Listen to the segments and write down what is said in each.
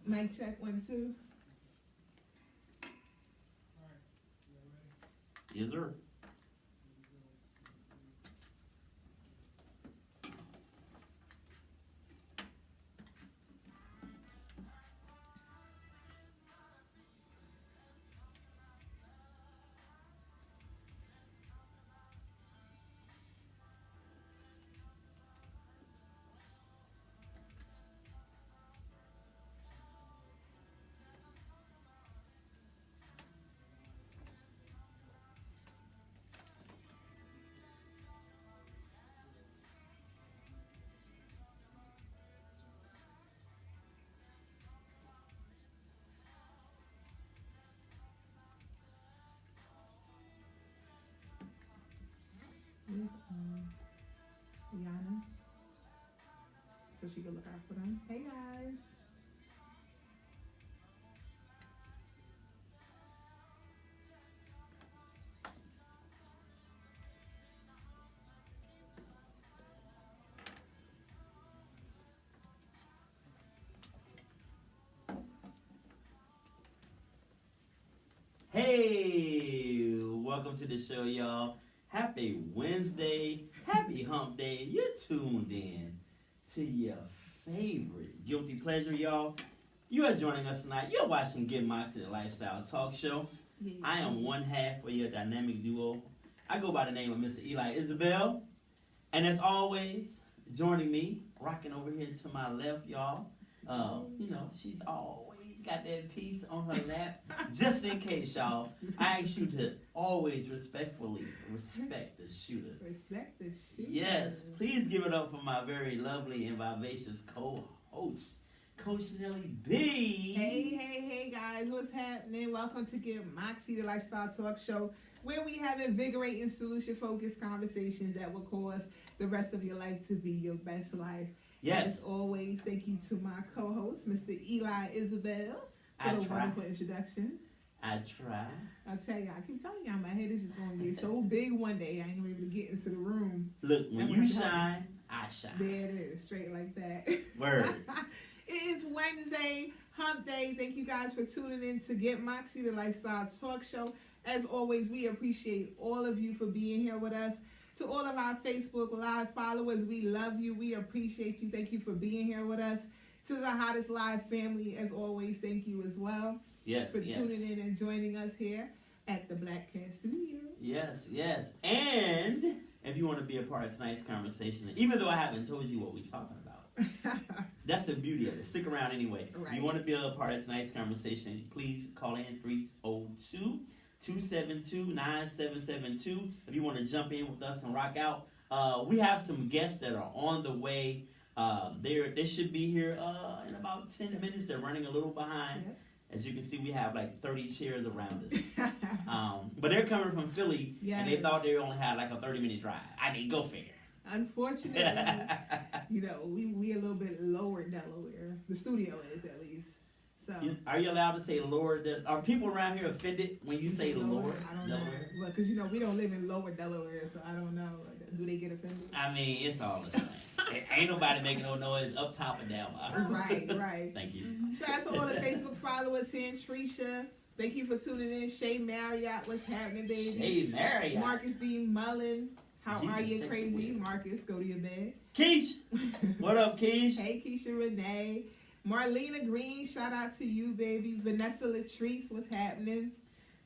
Mic check 1, 2. Yes, sir. With Yana, so she can look out for them. Hey guys. Hey, welcome to the show, y'all. Happy Wednesday. Happy hump day. You're tuned in to your favorite guilty pleasure, y'all. You are joining us tonight. You're watching Get Moxie, the Lifestyle Talk Show. Yeah. I am one half of your dynamic duo. I go by the name of Mr. Eli Isabel. And as always, joining me, rocking over here to my left, y'all. She's always got that piece on her lap. Just in case, y'all, I ask you to always respectfully respect the shooter. Respect the shooter. Yes, please give it up for my very lovely and vivacious co-host, Coach Nelly B. Hey, guys, what's happening? Welcome to Get Moxie, the Lifestyle Talk Show, where we have invigorating, solution-focused conversations that will cause the rest of your life to be your best life. Yes. As always, thank you to my co-host, Mr. Eli Isabel, for the wonderful introduction. I try. I'll tell you, I keep telling y'all, my head is just going to get so big one day, I ain't going to be able to get into the room. Look, when you shine, I shine. There it is, straight like that. Word. It is Wednesday, hump day. Thank you guys for tuning in to Get Moxie, the Lifestyle Talk Show. As always, we appreciate all of you for being here with us. To all of our Facebook Live followers, we love you. We appreciate you. Thank you for being here with us. To the Hottest Live family, as always, thank you as well. Yes, for tuning in and joining us here at the Black Cat Studio. Yes. And if you want to be a part of tonight's conversation, even though I haven't told you what we're talking about, that's the beauty of it. Stick around anyway. Right. If you want to be a part of tonight's conversation, please call in 302-272-9772. If you want to jump in with us and rock out, we have some guests that are on the way. They should be here in about 10 minutes. They're running a little behind. Yep. As you can see, we have like 30 chairs around us. But they're coming from Philly, and they thought they only had like a 30-minute drive. I mean, go figure. Unfortunately, we a little bit lower Delaware. The studio is, at least. So, are you allowed to say lower? Are people around here offended when you say lower I don't Delaware? know. Well, because we don't live in lower Delaware, so I don't know. Do they get offended? I mean, it's all the same. Ain't nobody making no noise up top and down. Right. Thank you. Shout out to all the Facebook followers here. Trisha, thank you for tuning in. Shay Marriott, what's happening, baby? Shay Marriott. Marcus D. Mullen, how Jesus, are you, take crazy? it. Marcus, go to your bed. Keish, what up, Keish? Hey, Keisha Renee. Marlena Green, shout out to you, baby. Vanessa Latrice, what's happening?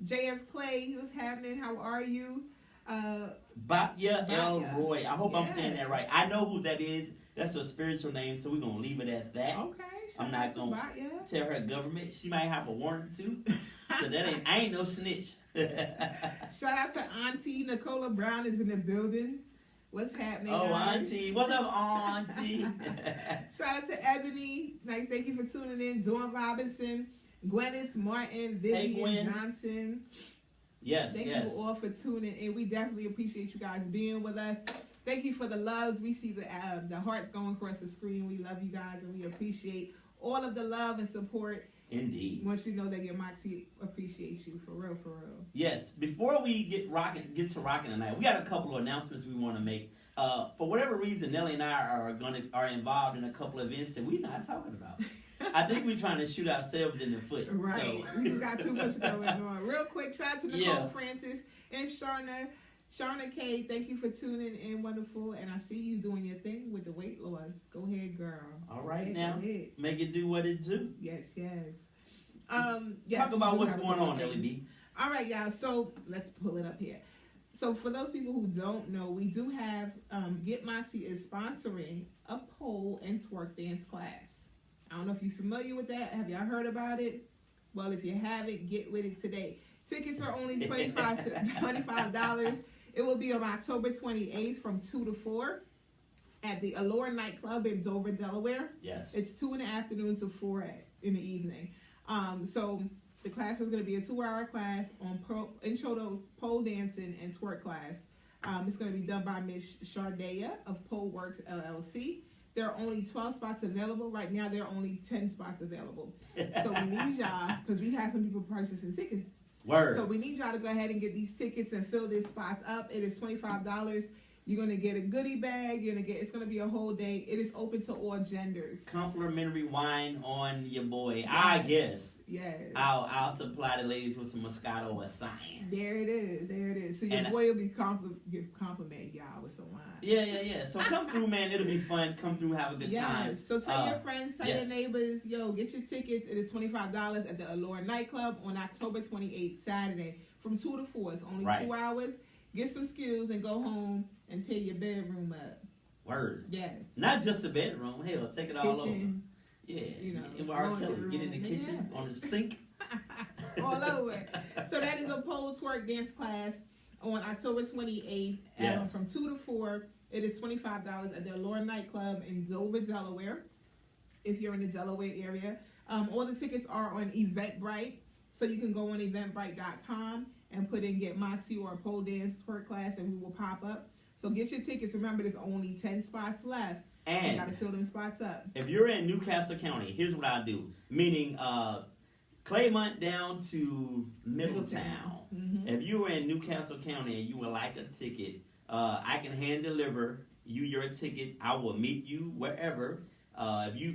JF Clay, what's happening? How are you? Batya El Roy. I hope I'm Yes. saying that right. I know who that is. That's her spiritual name, so we're going to leave it at that. Okay. I'm not going to tell her government. She might have a warrant too. So I ain't no snitch. Shout out to Auntie Nicola Brown is in the building. What's happening, Oh, guys? Auntie. What's up, Auntie? Shout out to Ebony. Nice. Thank you for tuning in. Dawn Robinson, Gwyneth Martin, Vivian Johnson. Yes, Thank you all for tuning in. We definitely appreciate you guys being with us. Thank you for the loves. We see the hearts going across the screen. We love you guys, and we appreciate all of the love and support. Indeed. Once you know that your Moxie appreciates you, for real. Yes. Before we get to rocking tonight, we got a couple of announcements we want to make. For whatever reason, Nelly and I are involved in a couple of events that we're not talking about. I think we're trying to shoot ourselves in the foot. Right. So. We just got too much going on. Real quick, shout out to Nicole Francis and Sharna. Sharna K, thank you for tuning in. Wonderful. And I see you doing your thing with the weight loss. Go ahead, girl. All right, now. Make it do what it do. Yes. Talk about what's going on, Ellie B. All right, y'all. So let's pull it up here. So for those people who don't know, we do have Get Moxie is sponsoring a pole and twerk dance class. I don't know if you're familiar with that. Have y'all heard about it? Well, if you haven't, get with it today. Tickets are only $25. It will be on October 28th from 2 to 4 at the Allure nightclub in Dover, Delaware. Yes. It's 2 in the afternoon to 4 in the evening. So the class is going to be a 2-hour class on intro to pole dancing and twerk class. It's going to be done by Miss Shardaya of Pole Works LLC. There are only 12 spots available. Right now, there are only 10 spots available. So we need y'all, because we have some people purchasing tickets. Word. So we need y'all to go ahead and get these tickets and fill these spots up. It is $25. You're going to get a goodie bag. It's going to be a whole day. It is open to all genders. Complimentary wine on your boy. Yes. I guess. Yes. I'll supply the ladies with some Moscato or Cyan. There it is. So your boy will be compliment y'all with some wine. Yeah. So come through, man. It'll be fun. Come through, have a good time. So tell your friends, tell your neighbors, get your tickets. It is $25 at the Allure nightclub on October 28th, Saturday, from 2 to 4. It's only 2 hours. Get some skills and go home and tear your bedroom up. Word. Yes. Not just the bedroom. Hell, take it all over. Yeah. R. Kelly, get in the kitchen, on the sink. All over. So that is a pole twerk dance class on October 28th from 2 to 4. It is $25 at the Allure nightclub in Dover, Delaware, if you're in the Delaware area. All the tickets are on Eventbrite. So you can go on eventbrite.com and put in Get Moxie or a pole dance twerk class and we will pop up. So get your tickets. Remember, there's only 10 spots left. And you got to fill them spots up. If you're in Newcastle County, here's what I do. Meaning Claymont down to Middletown. Mm-hmm. If you are in Newcastle County and you would like a ticket, I can hand deliver you your ticket. I will meet you wherever.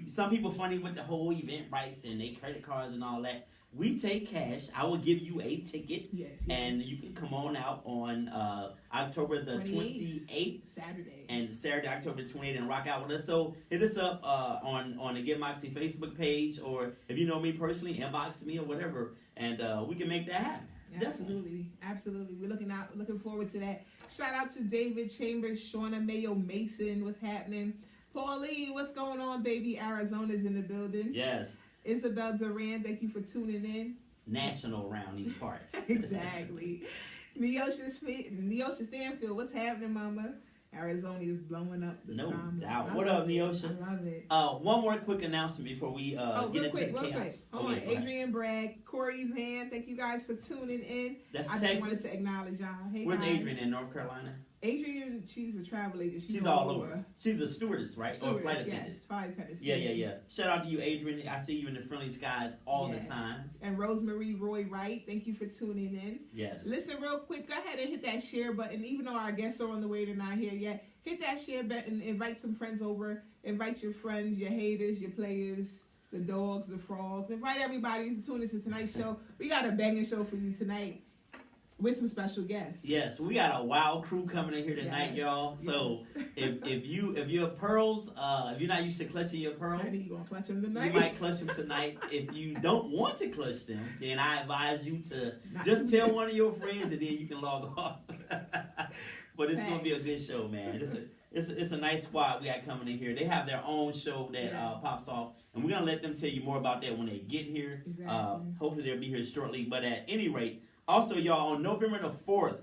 Some people funny with the whole Eventbrite and they credit cards and all that. We take cash. I will give you a ticket. Yes. And you can come on out on October the 28th. Saturday. And Saturday, October the 28th, and rock out with us. So hit us up on the Get Moxie Facebook page, or if you know me personally, inbox me or whatever, and we can make that happen. Absolutely. We're looking forward to that. Shout out to David Chambers, Shauna Mayo Mason. What's happening? Pauline, what's going on, baby? Arizona's in the building. Yes. Isabel Duran, thank you for tuning in. National around these parts. Exactly. Neosha Stanfield, what's happening, mama? Arizona is blowing up the no time. doubt. What up, Neosha? I love it. One more quick announcement before we get into the chaos. Quick. Hold on. Adrian Bragg, Corey Van, thank you guys for tuning in. That's I Texas. just wanted to acknowledge y'all. Hey, where's guys. Adrian in North Carolina? Adrian, she's a travel agent. She's all over. She's a stewardess, right? Or flight attendant. Yes, flight attendant. Yeah. Shout out to you, Adrian. I see you in the friendly skies all the time. And Rosemary Roy Wright, thank you for tuning in. Yes. Listen, real quick, go ahead and hit that share button. Even though our guests are on the way, they're not here yet. Hit that share button. Invite some friends over. Invite your friends, your haters, your players, the dogs, the frogs. Invite everybody to tune into tonight's show. We got a banging show for you tonight with some special guests. Yes, we got a wild crew coming in here tonight, y'all. So if you're pearls, if you're not used to clutching your pearls, you gonna clutch them tonight. You might clutch them tonight. If you don't want to clutch them, then I advise you to just tell one of your friends, and then you can log off. But it's gonna be a good show, man. It's a nice squad we got coming in here. They have their own show that pops off, and we're gonna let them tell you more about that when they get here. Exactly. Hopefully they'll be here shortly. But at any rate, also y'all, on November the 4th,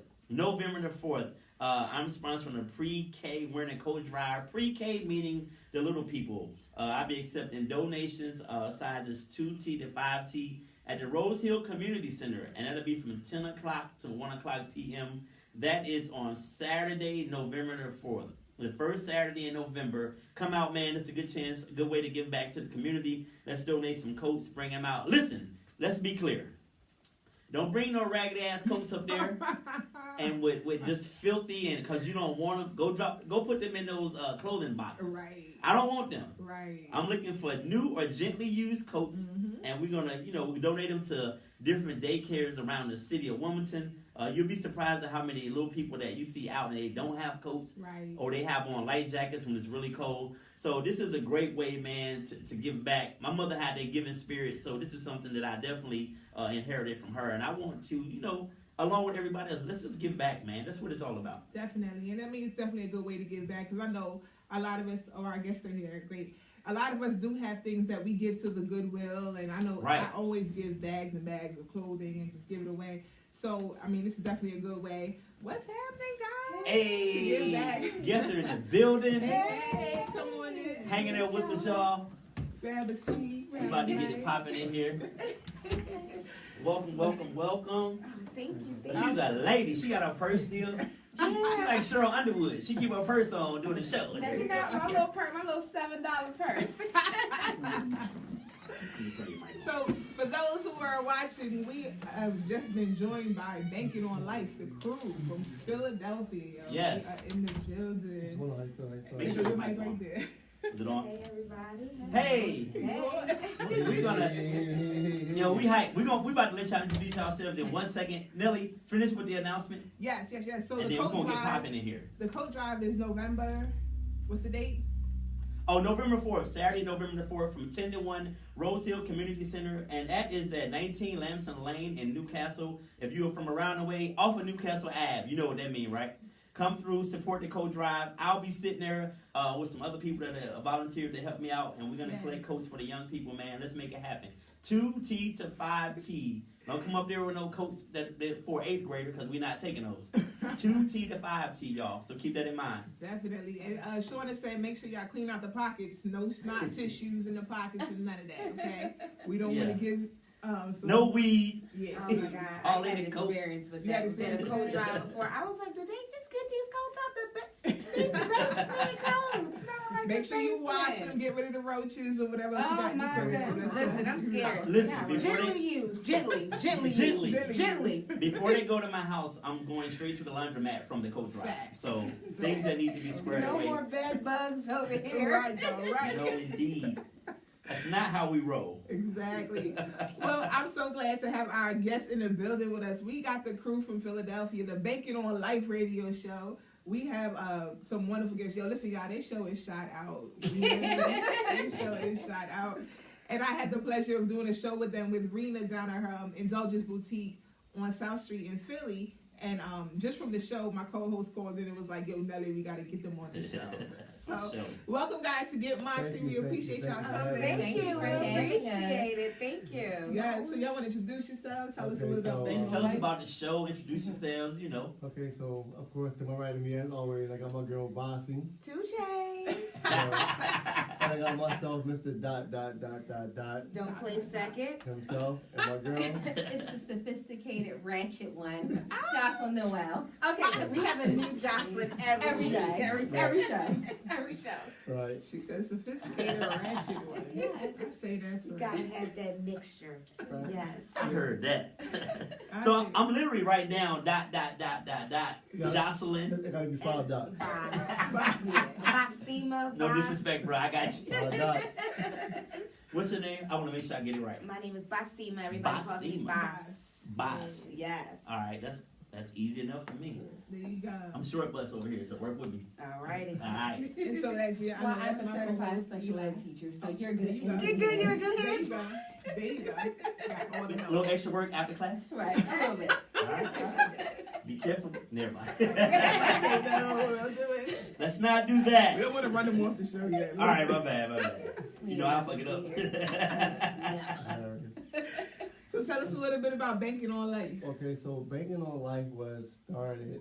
I'm sponsoring a pre-K. We're in a coach drive. Pre-K meaning the little people. I'll be accepting donations sizes 2T to 5T at the Rose Hill Community Center, and that'll be from 10 o'clock to 1 o'clock p.m. That is on Saturday, November the 4th. The first Saturday in November. Come out, man. It's a good chance, a good way to give back to the community. Let's donate some coats, bring them out. Listen, let's be clear. Don't bring no raggedy ass coats up there and with just filthy and because you don't want them. Go put them in those clothing boxes. Right. I don't want them. Right. I'm looking for new or gently used coats, and we're gonna, we donate them to different daycares around the city of Wilmington. You'll be surprised at how many little people that you see out and they don't have coats, Right. or they have on light jackets when it's really cold. So this is a great way, man, to give back. My mother had that giving spirit, so this is something that I definitely inherited from her, and I want to, along with everybody else, let's just give back, man. That's what it's all about. Definitely, and I mean it's definitely a good way to give back because I know a lot of us, or our guests are here, great. A lot of us do have things that we give to the Goodwill, and I know I always give bags and bags of clothing and just give it away. So, I mean, this is definitely a good way. What's happening, guys? Hey, to give back. Guests are in the building. Hey, come on in. Hanging out with us, y'all. Grab a seat. We about to get it popping in here. Welcome. Oh, thank you. She's a lady. She got her purse still. She like Cheryl Underwood. She keep her purse on doing the show. Let me know my little $7 purse. So, for those who are watching, we have just been joined by Banking on Life, the crew from Philadelphia. Yes. We are in the building. Make sure the mic's right on. there. Is it on? Hey, everybody. Hey. Hey. We're gonna, we about to let y'all introduce yourselves in 1 second. Nelly, finish with the announcement, Yes. So and the then coat we're gonna get drive, popping in here. the coat drive is November. What's the date? Oh, November 4th, Saturday, November 4th, from 10 to 1, Rose Hill Community Center, and that is at 19 Lamson Lane in Newcastle. If you are from around the way, off of Newcastle Ave, you know what that means, right? Come through, support the coat drive. I'll be sitting there with some other people that volunteered to help me out, and we're going to collect coats for the young people, man. Let's make it happen. 2T to 5T. Don't come up there with no coats that for 8th grader because we're not taking those. 2T to 5T, y'all. So keep that in mind. Definitely. And Shauna said make sure y'all clean out the pockets. No snot tissues in the pockets and none of that, okay? We don't want to give... no weed. Yeah. Oh my God. All I had in the coat. experience with You had that. experience Did a with coat that. drive before. I was like, did they just get these coats out these basement coats? Smelling like Make the sure you wash basement. them, get rid of the roaches or whatever else you got Oh in your my crib. goodness. That's Listen, I'm scared. Listen, Yeah, before gently they- used. Gently Gently. used. Gently. Before they go to my house, I'm going straight to the laundromat from the coat drive. Facts. So things that need to be squared No away. more bed bugs over here. Right, though, right. No, indeed. That's not how we roll. Exactly. Well, I'm so glad to have our guests in the building with us. We got the crew from Philadelphia, the Banking on Life radio show. We have some wonderful guests. Yo, listen, y'all, their show is shot out. Their show is shot out. And I had the pleasure of doing a show with them with Rena down at her Indulgence Boutique on South Street in Philly. And just from the show, my co-host called in and was like, yo, Nelly, we got to get them on the show. So, welcome, guys, to Get Moxie. We appreciate y'all coming. Thank you. We for having us. appreciate it. Thank you. Yeah, so y'all want to introduce yourselves? Tell us a Okay, little bit so, about Then Banking tell on us Life. about the show. Introduce yourselves. Okay, so of course to my right of me as always, I got my girl Bossy. Touche. And I got myself, Mr. ... Don't play second. himself, and my girl. It's the sophisticated ratchet one, Jocelyn Noel. Okay, because we have a new Jocelyn every day. Every show. Every show. Right. She said sophisticated ratchet one. Yes. I say that's You right. gotta have that mixture. Right. Yes. I heard that. I So think- I'm literally right now. ... Jocelyn. It gotta be 5 dots. Basima. No disrespect, bro. I got you. 5 dots. What's your name? I want to make sure I get it right. My name is Basima. Everybody calls me Basima. Bas. Boss. Yes. All right, that's easy enough for me. There you go. I'm short bus over here, so work with me. All righty. All right. And so that's I Well, know that's I'm a my certified co-host, special Eli. ed teacher, so you're good. There you go. You're good, you're a good There you kid. go. There you go. Got all the A help. little extra work after class. Right, a little bit. All right. Be careful. Never mind. I say no, don't do it. Let's not do We that. don't want to run them off the show yet. All right, my bad. You know I'll fuck it up. Hilarious. So tell us a little bit about Banking on Life. Okay, so Banking on Life was started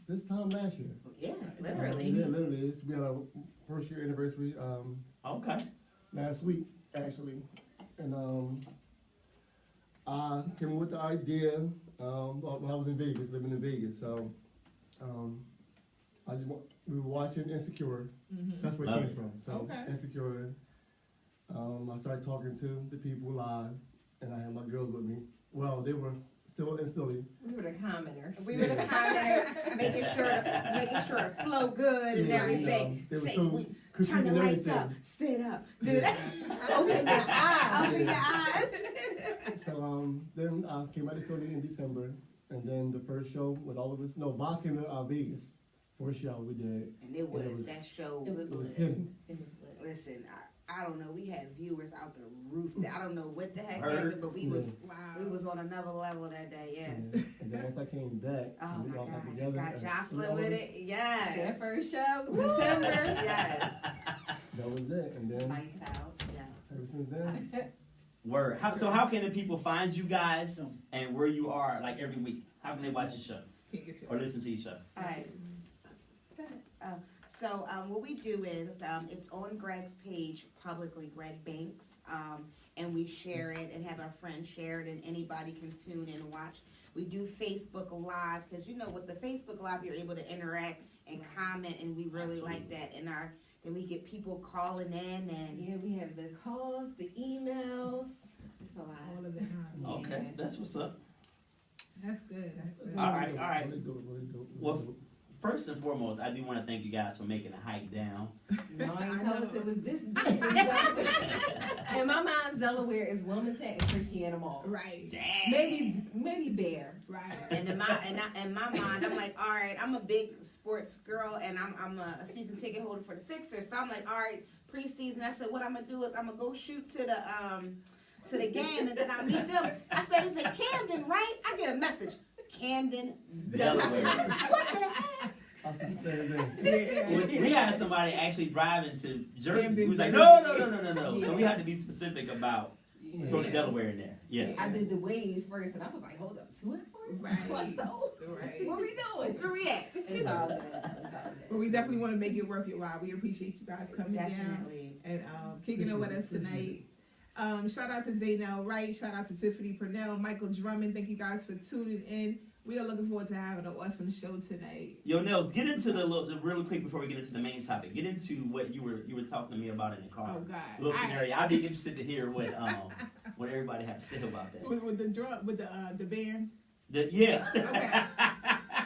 this time last year. Yeah, literally. Yeah, literally. We had our first year anniversary Okay. last week, actually. And I came up with the idea when I was in Vegas, living in Vegas. So we were watching Insecure. That's where it Love came it. from. So Okay. Insecure. I started talking to the people live, and I had my girls with me. Well, they were still in Philly. We were the commoners. We were the commenter, making sure it flow good and Yeah, everything. they were Say, so we cooking turn the and lights up, everything. sit up, do Yeah. that. Open your eyes. Open your eyes. So then I came out to Philly in December, and then the first show with all of us. No, Boss came to Vegas. First show we did. And it was It was- that show. It was It was lit. hitting. It was lit. Listen, I don't know. We had viewers out the roof. I don't know what the heck Heard. happened, but we was Wow. on another level that day. Yes. And then once I came back, Oh we my all got God. together. Got and Jocelyn all of with us, it. Yes. That first show, December. Yes. That was it. And then Lights out. Yes. ever since then, Word. So how can the people find you guys and where you are like every week? How can they watch your show Can't get you. or listen to your show? All right. Go ahead. So what we do is it's on Greg's page publicly, Greg Banks, and we share it and have our friends share it, and anybody can tune in and watch. We do Facebook Live because with the Facebook Live you're able to interact and comment, and we really like that. And then we get people calling in and Yeah, we have the calls, the emails. It's a lot. All of it. Huh? Okay, that's what's up. That's good. That's good. All right. Really dope, really dope, really Well, dope. First and foremost, I do want to thank you guys for making the hike down. No, I you tell know. us it was this deep. In my mind, Delaware is Wilmington and Christiana Mall. Right. Maybe Bear. Right. And in my mind, I'm like, all right, I'm a big sports girl, and I'm a season ticket holder for the Sixers. So I'm like, all right, preseason. I said, what I'm gonna do is I'm gonna go shoot to the game, and then I meet them. I said, is it Camden, right? I get a message, Camden, Delaware. What the heck? I said the same thing. Yeah. We had somebody actually driving to Jersey. Camden, He was like, Jersey. no. So we had to be specific about throwing Delaware in there. Yeah. I did the waves first, and I was like, hold up, 2 hours? Right. What's those? Right. What we doing? Where we at? It's all good. It's all But good. we definitely want to make it worth your while. We appreciate you guys coming down Definitely. and kicking it with us tonight. Shout out to Daynell Wright. Shout out to Tiffany Purnell, Michael Drummond. Thank you guys for tuning in. We are looking forward to having an awesome show tonight. Yo, Nels, get into the really quick before we get into the main topic. Get into what you were talking to me about in the car. Oh God. Little scenario. I'd be interested to hear what everybody had to say about that. With the drum, with the band. Yeah. Okay.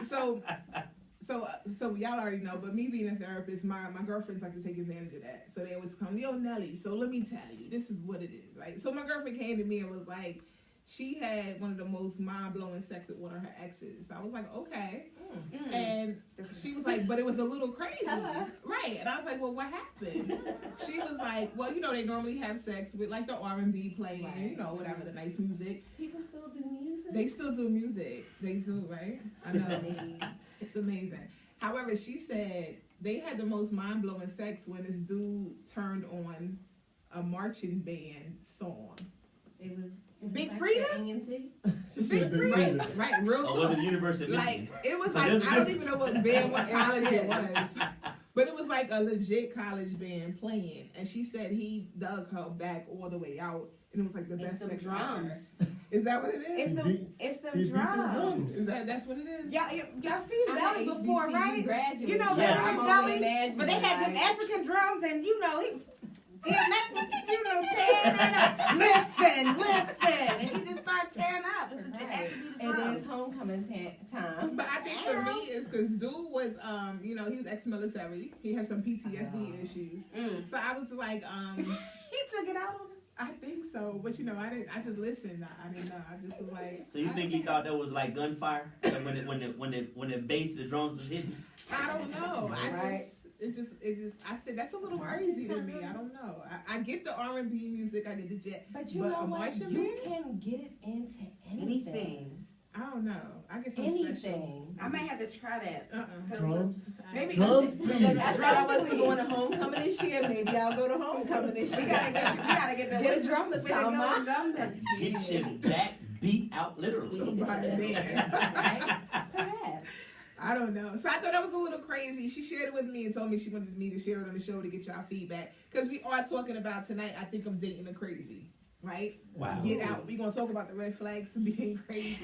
So y'all already know, but me being a therapist, my girlfriends like to take advantage of that. So they always come, yo, Nelly, so let me tell you, this is what it is, right? So my girlfriend came to me and was like, she had one of the most mind-blowing sex with one of her exes. So I was like, okay. Mm. And she was like, but it was a little crazy. Hello. Right. And I was like, well, what happened? She was like, well, they normally have sex with like the R&B playing, Right. whatever, the nice music. People still do music. They still do music. They do, right? I know. It's amazing. However, she said they had the most mind-blowing sex when this dude turned on a marching band song. It was Big like Freedom? the A&T. She said Big Right, Freedom. right, real Oh, was it talk. University of Like, Michigan? it was So like, there's a I don't difference. even know what band, what college it was. But it was like a legit college band playing. And she said he dug her back all the way out. And it was like the It's best them sex drums. ever. Is that what it is? It's He them. beat- It's them he beat the drums. Is that's what it is? Y'all seen I'm Belly a before, HBCU right? graduate, You know, so Yeah. I'm Belly, only imagining, but they had them like, African drums, and DMX was, tearing it up. Listen, and he just started tearing up. It had to be the It drums. is homecoming time. But I think for me, it's because dude was, he was ex-military. He had some PTSD issues. Mm. So I was like, He took it out on him. I think so. But I just listened. I didn't know. I just was like. So you think he thought that was like gunfire? Like when the bass, the drums was hitting? I don't know. Right. It just. I said that's a little crazy to me. I don't know. I get the R&B music. I get the jet. But you But know a what? marching You band? can get it into anything. I don't know. I guess I'm special. Anything. I might have to try that. Drums. Maybe Drums, please. That's why I wasn't going to homecoming this year. Maybe I'll go to homecoming this We year. gotta get the Get a drummer, we gotta Salma. go drum. Get your back beat out We literally. need to By do the that. band. Right? Perhaps. I don't know. So I thought that was a little crazy. She shared it with me and told me she wanted me to share it on the show to get y'all feedback. Because we are talking about tonight, I think I'm dating a crazy. Right? Wow. Get out. We're going to talk about the red flags and being crazy.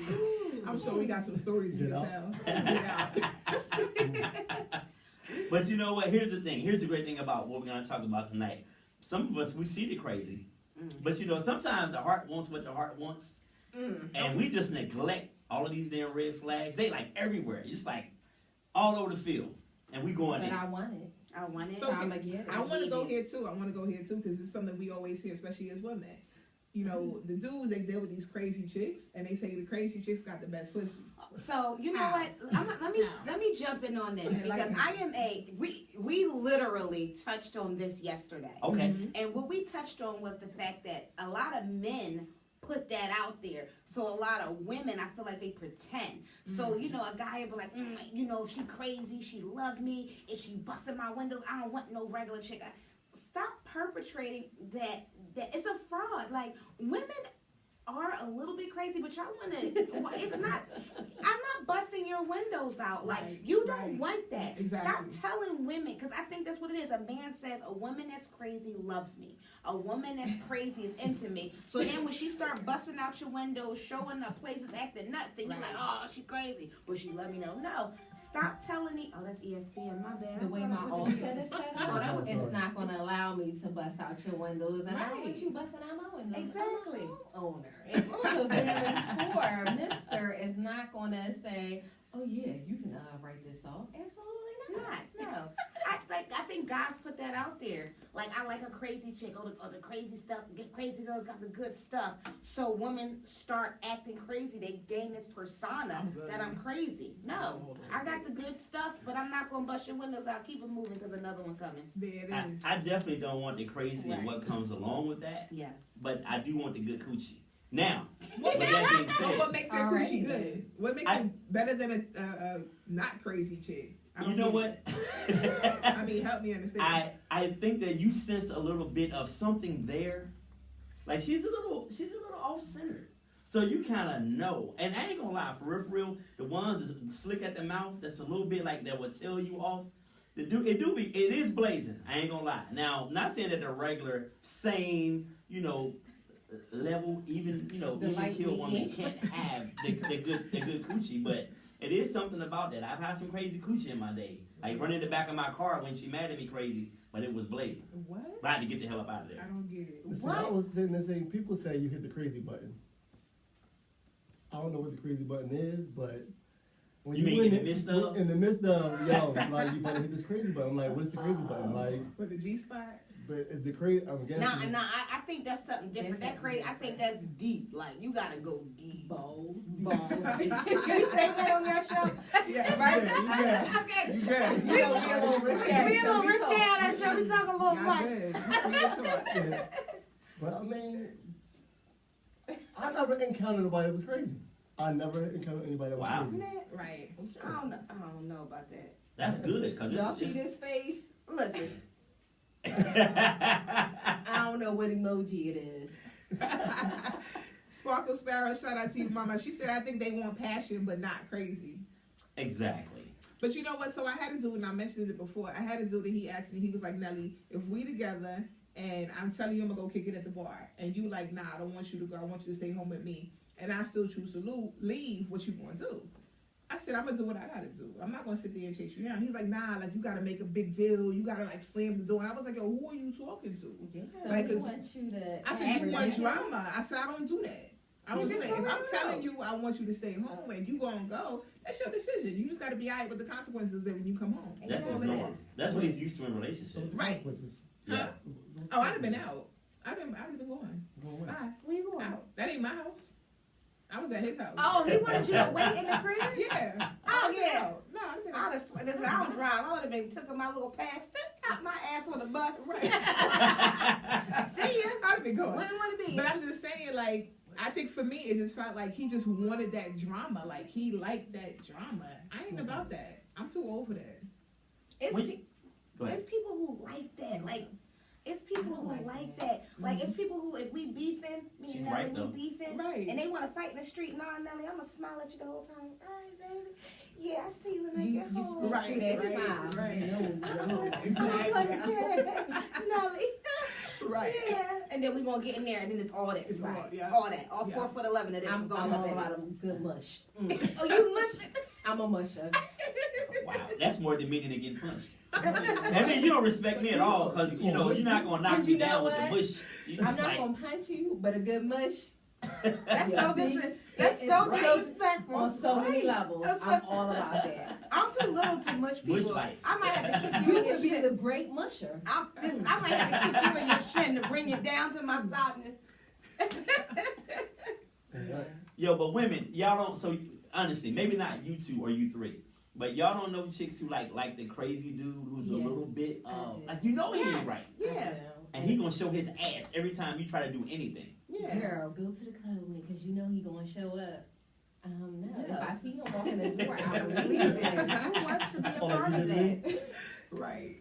I'm sure we got some stories we Get can out. tell. Get out. But you know what? Here's the thing. Here's the great thing about what we're going to talk about tonight. Some of us, we see the crazy, But you know, sometimes the heart wants what the heart wants, and we just neglect all of these damn red flags. They like everywhere. It's like all over the field, and we going But in. I want it. I want it. So I'ma get it. I want to need go it. here too. I want to go here too because it's something we always hear, especially as women. You know, the dudes, they deal with these crazy chicks, and they say the crazy chicks got the best pussy. So you know Ow. what? Let me jump in on this because I am we literally touched on this yesterday. Okay. And what we touched on was the fact that a lot of men put that out there. So a lot of women, I feel like they pretend. So, you know, a guy will be like, you know, if she crazy, she love me. If she busting my windows, I don't want no regular chick. Stop perpetrating that it's a fraud. Like, women are a little bit crazy, but y'all want to, it's not, I'm not busting your windows out. Like, Right, you don't right. want that. Exactly. Stop telling women, because I think that's what it is. A man says, a woman that's crazy loves me. A woman that's crazy is into me. So then when she start busting out your windows, showing up places, acting nuts, then you're like, oh, she crazy. But she love me. No, stop telling me, oh, that's ESPN, my bad. The way my offset is set Oh, that up, was it's not going to allow me to bust out your windows, and I don't want Right. you busting out my windows. Exactly. I'm a homeowner. And also, therefore, Mister is not going to say, "Oh yeah, you can write this off." Absolutely not. No. I think guys put that out there. Like, I like a crazy chick, or the crazy stuff. Crazy girls got the good stuff. So women start acting crazy. They gain this persona I'm good. that I'm crazy. No, I got the good stuff, but I'm not gonna bust your windows out. Keep it moving because another one coming. There it I, is. I definitely don't want the crazy and what comes along with that, Yes. but I do want the good coochie. Now, What with makes, that being but what said, makes that Alright. coochie good? What makes I- it better than a not crazy chick? I you don't know get what? it. I mean, help me understand. I think that you sense a little bit of something there. Like she's a little off centered. So you kind of know. And I ain't gonna lie, for real, the ones that's slick at the mouth, that's a little bit like that will tell you off. It is blazing. I ain't gonna lie. Now, not saying that the regular sane, you know, level, even The even light kill woman meat. can't have the good coochie, but it is something about that. I've had some crazy coochie in my day. Like running the back of my car when she mad at me crazy, but it was blazing. What? But I had to get the hell up out of I there. don't get it. Listen, I was sitting there saying, people say you hit the crazy button. I don't know what the crazy button is, but when You mean in the midst of? In the midst of, yo, like you better hit this crazy button. I'm like, what is the crazy button? Like, For the G spot? but is the crazy? I'm guessing. Now, I think that's something different. That's That crazy, I think that's deep. Like, you gotta go deep. Balls. You say that on your show? Yeah, Right? you good. Okay. You good. We a little risque. We a little risque on that show. We talk a little Y'all much. good. Real talk. Yeah. But I mean, I never encountered nobody that was crazy. I never encountered anybody that was Wow. crazy. Man, Right. I don't know about that. That's good, cause Y'all see it's this face? Listen, I don't know what emoji it is. Sparkle Sparrow, shout out to you, Mama. She said, I think they want passion, but not crazy. exactly. But you know what? So I had a dude, and I mentioned it before. I had a dude, and he asked me, he was like, Nelly, if we together, and I'm telling you I'm gonna go kick it at the bar, and you like, nah, I don't want you to go. I want you to stay home with me, and I still choose to leave. What you gonna do? I said, I'm gonna do what I gotta do. I'm not gonna sit there and chase you down. He's like, nah, like you gotta make a big deal. You gotta like slam the door. And I was like, yo, who are you talking to? Yeah, Like, we 'cause want you to. I said, you want average. drama. I said, I don't do that. I don't do just that. If go I'm let it telling go. you I want you to stay home and you gonna go, that's your decision. You just gotta be alright with the consequences there when you come home. That's all his it norm. is. That's what he's used to in relationships. Right. Yeah. Oh, I'd have been out. I'd have been going. Going where? Bye. where you going? Out. That ain't my house. I was at his house. Oh, he wanted you to wait in the crib? Yeah. Oh, yeah. No, I'd have been I out. would have, listen, I don't drive. I would have been took my little pass, got my ass on the bus. Right. See ya. I'd have been going. Wouldn't want to be. But I'm just saying, like, I think for me, it just felt like he just wanted that drama. Like, he liked that drama. I ain't about that. I'm too old for that. It's, Wait. pe- Go ahead. it's people who like that. Like, it's people I who like like that. that. Like, it's people who, if we beefing, me She's and Nelly, right, though. we beefing, Right. and they want to fight in the street. Nah, Nelly, I'm going to smile at you the whole time. All right, baby. Yeah, I see you when I You get home. speak Right, through that right, smile. right. You know, I'm gonna tell that, Nelly. Right. Yeah. And then we going to get in there, and then it's all that. It's all- Right. yeah. All that. All Yeah. 4'11" of this I'm is all all up in about it. a good mush. Mm. Oh, you mush it? I'm a musher. Wow, that's more demeaning than getting punched. I mean, you don't respect me at all because you're not gonna knock Cause me you know down with the what? bush. You I'm just not like, gonna punch you, but a good mush That's Yeah. so that's It's so right. disrespectful. on so many Right. levels. That's I'm all about that. I'm too little to mush Bush people. life. I might have to kick you You in your would be shin. the great musher. I might have to kick you in your shin to bring it down to my side. Yo, but women, y'all don't. So honestly, maybe not you two or you three, but y'all don't know chicks who like the crazy dude who's a Yeah, little bit I do. like, you know, he ain't right, Yeah. and he gonna show his ass every time you try to do anything. Yeah. Girl, go to the club with me because you know he gonna show up. No. No. If I see him walking the door, I will leave Who it. wants to be a Oh, part you of did that? Right.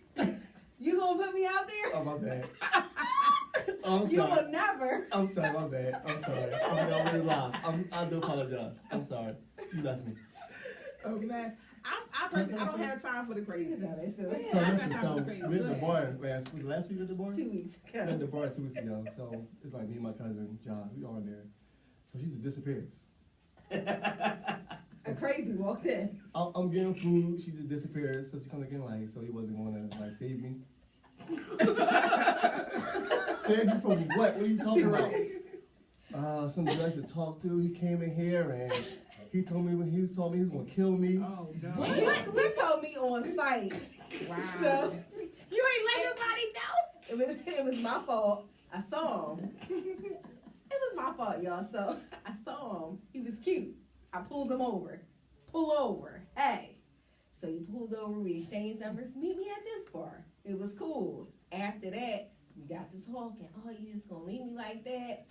You gonna put me out there? Oh, my bad. I'm You sorry. will never. I'm sorry, my bad. I'm sorry. I'm really live. I do apologize. I'm sorry. You left me. Oh man, I personally I don't have time for the crazy. So Yeah, I listen, got so time for crazy. we at Go the ahead. bar last week at the bar? 2 weeks We at ago. the bar 2 weeks ago. So it's like me and my cousin John, we all in there. So she just disappears. A crazy walked in. I'm getting food, she just disappears, so she comes again like, so he wasn't gonna like save me. Save me from what? What are you talking about? Right. Some guy to talk to, he came in here and he told me he was gonna kill me. Oh no. He told me on site. Wow. So You ain't let nobody know. it was my fault. I saw him. It was my fault, y'all. So I saw him. He was cute. I pulled him over. Pull over. Hey. So he pulled over. We exchanged numbers. Meet me at this bar. It was cool. After that, we got to talking. Oh, you just gonna leave me like that?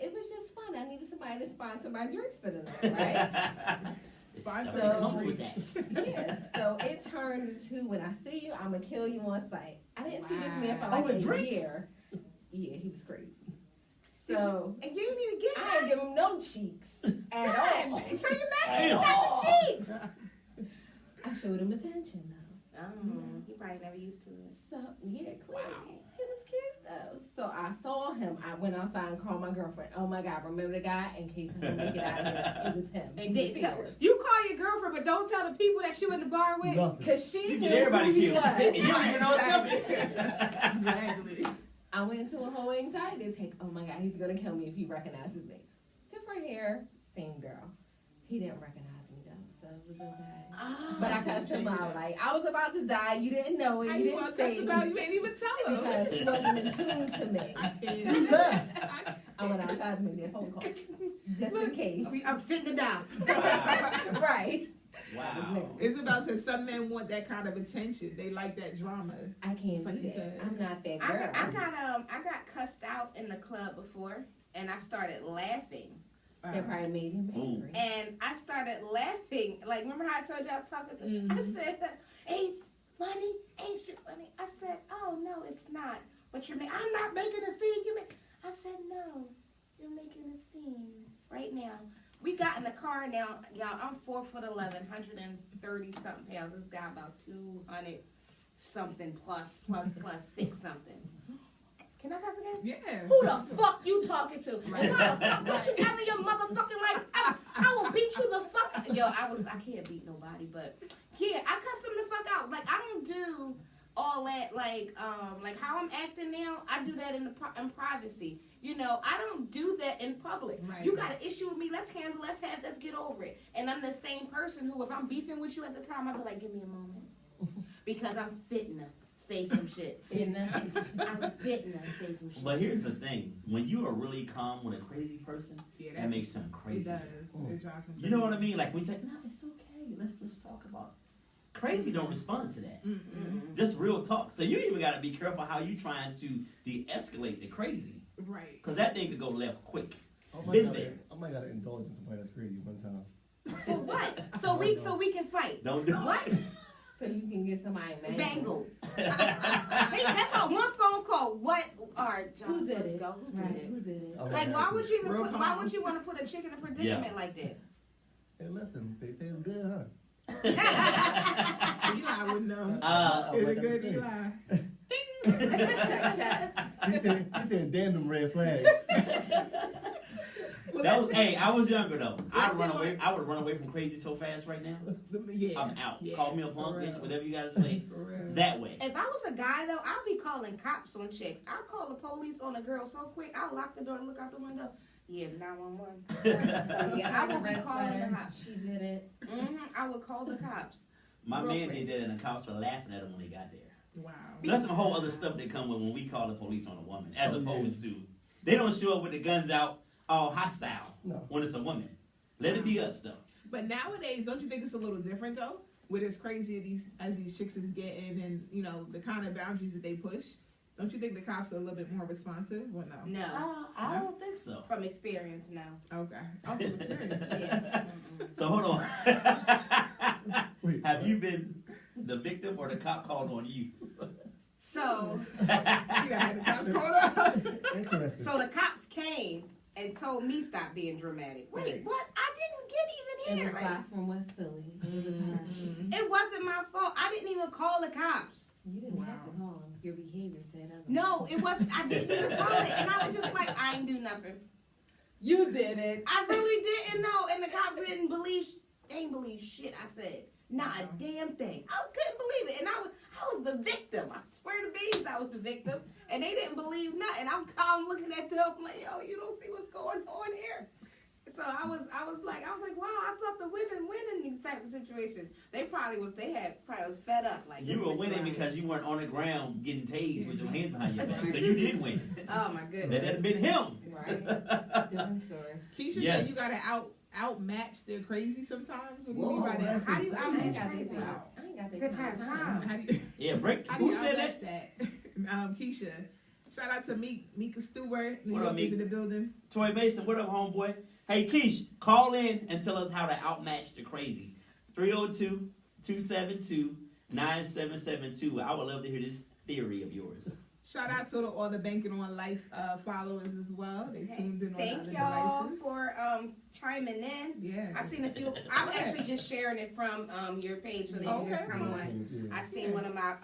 It was just fun. I needed somebody to sponsor my drinks for the night, right? It stuff So- that comes with that. Yeah. So it turned into when I see you, I'm gonna kill you on sight. I didn't see this man for Wow. like Oh, with a drinks? year. Yeah, he was crazy. So And you didn't even get I didn't give him no cheeks at all. So you mad Damn. at the cheeks? I showed him attention though. He probably never used to it. So yeah, clearly he was cute though. So I saw him. I went outside and called my girlfriend. Oh my God, remember the guy? In case I don't make it out of here, it was him. And He they was tell, here. you call your girlfriend, but don't tell the people that you in the bar with. Nothing. Cause she You knew get everybody who he killed. was. And you don't even know it's Exactly. coming. Exactly. I went into a whole anxiety attack. Oh my God, he's gonna kill me if he recognizes me. Different hair, same girl. He didn't recognize me though, so it was okay. But I cussed him out. Like I was about to die. You didn't know it. How You you gonna didn't say cuss it about? You ain't even tell him. because he wasn't in tune to me. I He can't. left. I went outside to make that phone call just in case. I'm fitting to die. Wow. Right. Wow. Isabel said some men want that kind of attention. They like that drama. I can't Like do you that. said. I'm not that I girl. got cussed out in the club before, and I started laughing. That probably made him Ooh. angry. And I started laughing. Like, remember how I told you I was talking to Mhm. I said, ain't funny, ain't shit funny. I said, oh, no, it's not. But I'm not making a scene. I said, no, you're making a scene right now. We got in the car now, y'all, I'm 4'11", 130 something pounds. This guy about 200 something plus 6 something. Can I cuss again? Yeah. Who the fuck you talking to? Why the fuck don't you ever your motherfucking life? I will beat you the fuck. Yo, I can't beat nobody, but yeah, I cussed him the fuck out. Like I don't do all that. Like how I'm acting now, I do that in privacy. You know, I don't do that in public. Right. You got an issue with me? Let's get over it. And I'm the same person who, if I'm beefing with you at the time, I'll be like, give me a moment, because I'm fitting to say some shit. And, I'm fitting to say some shit. But here's the thing: when you are really calm with a crazy person, Yeah, that makes them it crazy. does. It drives them You know what I crazy. mean? Like we say, no, it's okay. Let's talk about. Crazy don't respond to that. Mm-mm. Just real talk. So you even got to be careful how you trying to de-escalate the crazy, Right. because that thing could go left quick. I Been might there. gotta indulge in somebody that's crazy one time. For what? So we can fight. Don't do What? it. so you can get somebody mangled. Bangle. Hey, that's on one phone call. What? All right, John, Who did let's it? go. Who Right. did it? Who did it? I'm Like, not why happy. would you even Real put, why calm. would you want to put a chick in a predicament like that? Hey, listen, they say it's good, huh? Eli would know. Uh, Is Like it I good, said. Eli? Check. He said, damn them red flags. That was, hey, I was younger though. That's I'd run it, away. like- I would run away from crazy so fast right now. Yeah. I'm out. Yeah, Call me a punk for bitch, real. whatever you gotta say. For real. That way. If I was a guy though, I'd be calling cops on chicks. I'll call the police on a girl so quick. I'll lock the door and look out the window. Yeah, 911. Yeah, I would be Red calling the sweater, cops. She did it. I would call the cops. My Real man quick. did that, and the cops were laughing at him when they got there. Wow. So that's some whole other stuff that come with when we call the police on a woman, as Oh, yeah. opposed to they don't show up with the guns out, all hostile No. when it's a woman. Let it be us though. But nowadays, don't you think it's a little different though? With as crazy as these chicks is getting, and you know the kind of boundaries that they push. Don't you think the cops are a little bit more responsive? Or no? No, I don't think so. from experience, no. Okay. Oh, from experience. Yeah. So hold on. Wait, Have you been the victim or the cop called on you? So, She done had the cops called up. Interesting. so the cops came and told me stop being dramatic. Wait, Right. what? I didn't get even It here. was Like, guys from West Philly. It was her. it wasn't my fault. I didn't even call the cops. You didn't have to Wow. call him. Your behavior said otherwise. No, it wasn't. I didn't even call it. And I was just like, I ain't do nothing. You did it. I really didn't know. And the cops didn't believe, they ain't believe shit I said. Not a damn thing. I couldn't believe it. And I was the victim. I swear to beans, I was the victim. And they didn't believe nothing. I'm looking at them like, yo, you don't see what's going on here. So I was like, wow, I thought the women win in these type of situations. They probably was fed up. Like You this were bitch winning around because here. you weren't on the ground getting tased with your hands behind your back. So you did win. Oh my That goodness. had been him. Right. Different story. Keisha Yes. said you gotta outmatch their crazy sometimes. What do you Whoa, mean by that? that's How do you I outmatch ain't got crazy? this time. I ain't got this Good time. How do you, Yeah, break. how do you Who said outmatch that? that? Keisha. Shout out to Mika Stewart. New What up, York is Meek? in the building. Troy Mason, what up, homeboy? Hey, Keish, call in and tell us how to outmatch the crazy. 302-272-9772. I would love to hear this theory of yours. Shout out to all the Banking on Life followers as well. They tuned in on Thank other y'all devices. for chiming in. Yeah. I seen a few. I'm actually just sharing it from your page so they can just Okay. come on. Yeah. I seen one of my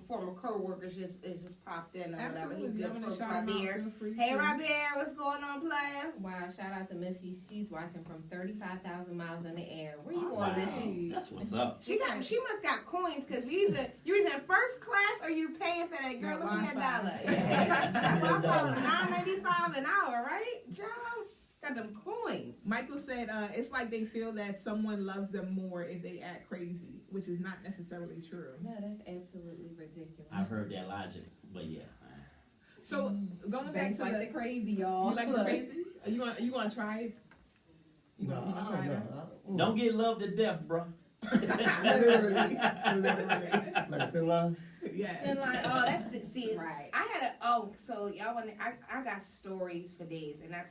former co-workers just popped in or whatever. Absolutely. He's You good wanna folks, shout 'em out, Robert. feel free Hey to. Robert, what's going on, player? Wow, shout out to Missy. She's watching from 35,000 miles in the air. Where you Wow. going, Missy? That's what's up. She must got coins because you're either in first class or you paying for that girl. Got Look at that Wi-Fi. dollar. That Wi-Fi was $9.95 an hour, right? Joe got them coins. Michael said it's like they feel that someone loves them more if they act crazy, which is not necessarily true. No, that's absolutely ridiculous. I've heard that logic, but yeah. So going back Banks to like the crazy, y'all. you like the crazy? Are you gonna try it? You No, gonna try it? Don't get love to death, bro. Literally. Like a thin line? Yes. And like, oh, that's it. See, Right. I had so y'all want I got stories for days, and I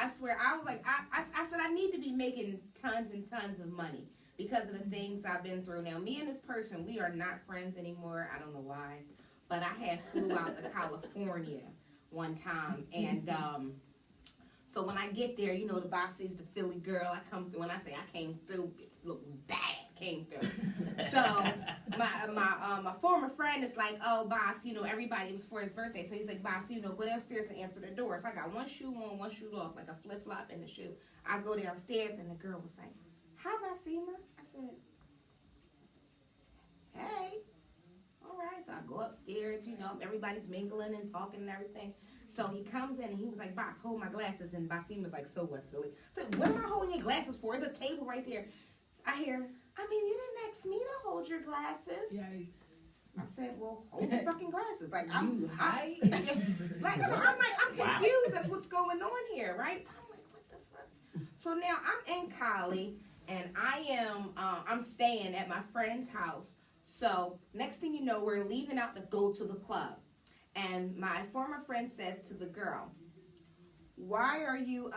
swear I was like I said I need to be making tons and tons of money because of the things I've been through. Now me and this person, we are not friends anymore. I don't know why, but I had flew out to California one time, and so when I get there, you know the boss is the Philly girl. I come through, and I say I came through, look bad, came through. So my former friend is like, oh, boss, you know, everybody, it was for his birthday. So he's like, boss, you know, go downstairs and answer the door. So I got one shoe on, one shoe off, like a flip-flop in the shoe. I go downstairs, and the girl was like, hi, Basima. I said, hey. All right, so I go upstairs, you know, everybody's mingling and talking and everything. So he comes in, and he was like, boss, hold my glasses. And Basima was like, so West Philly. So what am I holding your glasses for? There's a table right there. I hear, I mean, you didn't ask me to hold your glasses. Yikes. I said, well, hold the fucking glasses. Like, I'm Right? like, so I'm like, I'm Wow. confused. That's what's going on here, right? So I'm like, what the fuck? So now I'm in Cali, and I'm staying at my friend's house. So next thing you know, we're leaving out to go to the club. And my former friend says to the girl, why are you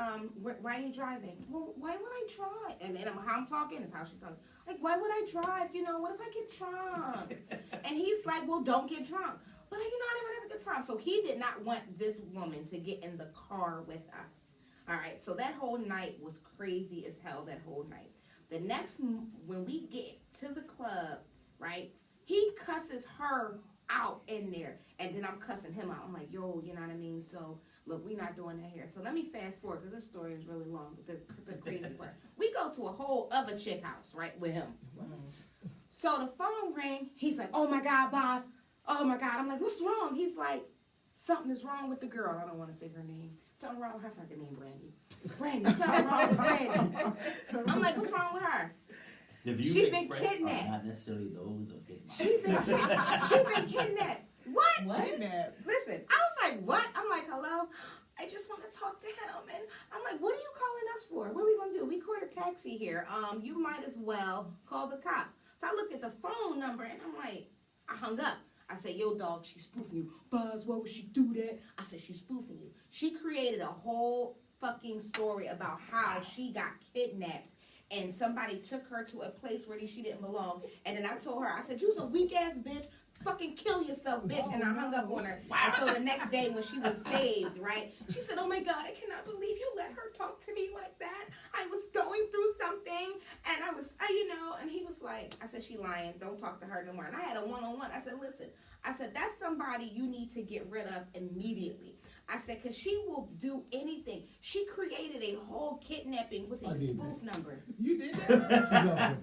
driving? Well, why would I drive? And then how I'm talking is how she's talking. Like, why would I drive? You know, what if I get drunk? And he's like, well, don't get drunk. But you know, I didn't have a good time. So he did not want this woman to get in the car with us. All right, so that whole night was crazy as hell, that whole night. The next, when we get to the club, right, he cusses her out in there. And then I'm cussing him out. I'm like, yo, you know what I mean? So Look, we not doing that here. So let me fast forward because this story is really long. But the crazy part, we go to a whole other chick house, right, with him. So the phone rang. He's like, "Oh my God, boss. Oh my God." I'm like, "What's wrong?" He's like, "Something is wrong with the girl." I don't want to say her name. Something wrong with her fucking name, Brandy. Brandy, something wrong with Brandy. I'm like, "What's wrong with her?" The views She been expressed kidnapped. are not necessarily those of Dick Mike. She been kidnapped. What? What? Kidnapped. Listen, I was like, "What?" I'm like, "Hello." I just want to talk to him. And I'm like, "What are you calling us for? What are we going to do? We called a taxi here. You might as well call the cops." So I looked at the phone number and I'm like, I hung up. I said, "Yo, dog, she's spoofing you." "Buzz, why would she do that?" I said, "She's spoofing you." She created a whole fucking story about how she got kidnapped and somebody took her to a place where she didn't belong. And then I told her, I said, "You's a weak ass bitch. Fucking kill yourself, bitch." And I hung up on her. And so the next day when she was saved, right, she said, "Oh my God, I cannot believe you let her talk to me like that. I was going through something and I was, and he was like," I said, "She lying. Don't talk to her no more." And I had a one-on-one. I said, "Listen," I said, "that's somebody you need to get rid of immediately." I said, "Because she will do anything." She created a whole kidnapping with a I did spoof number. You did that?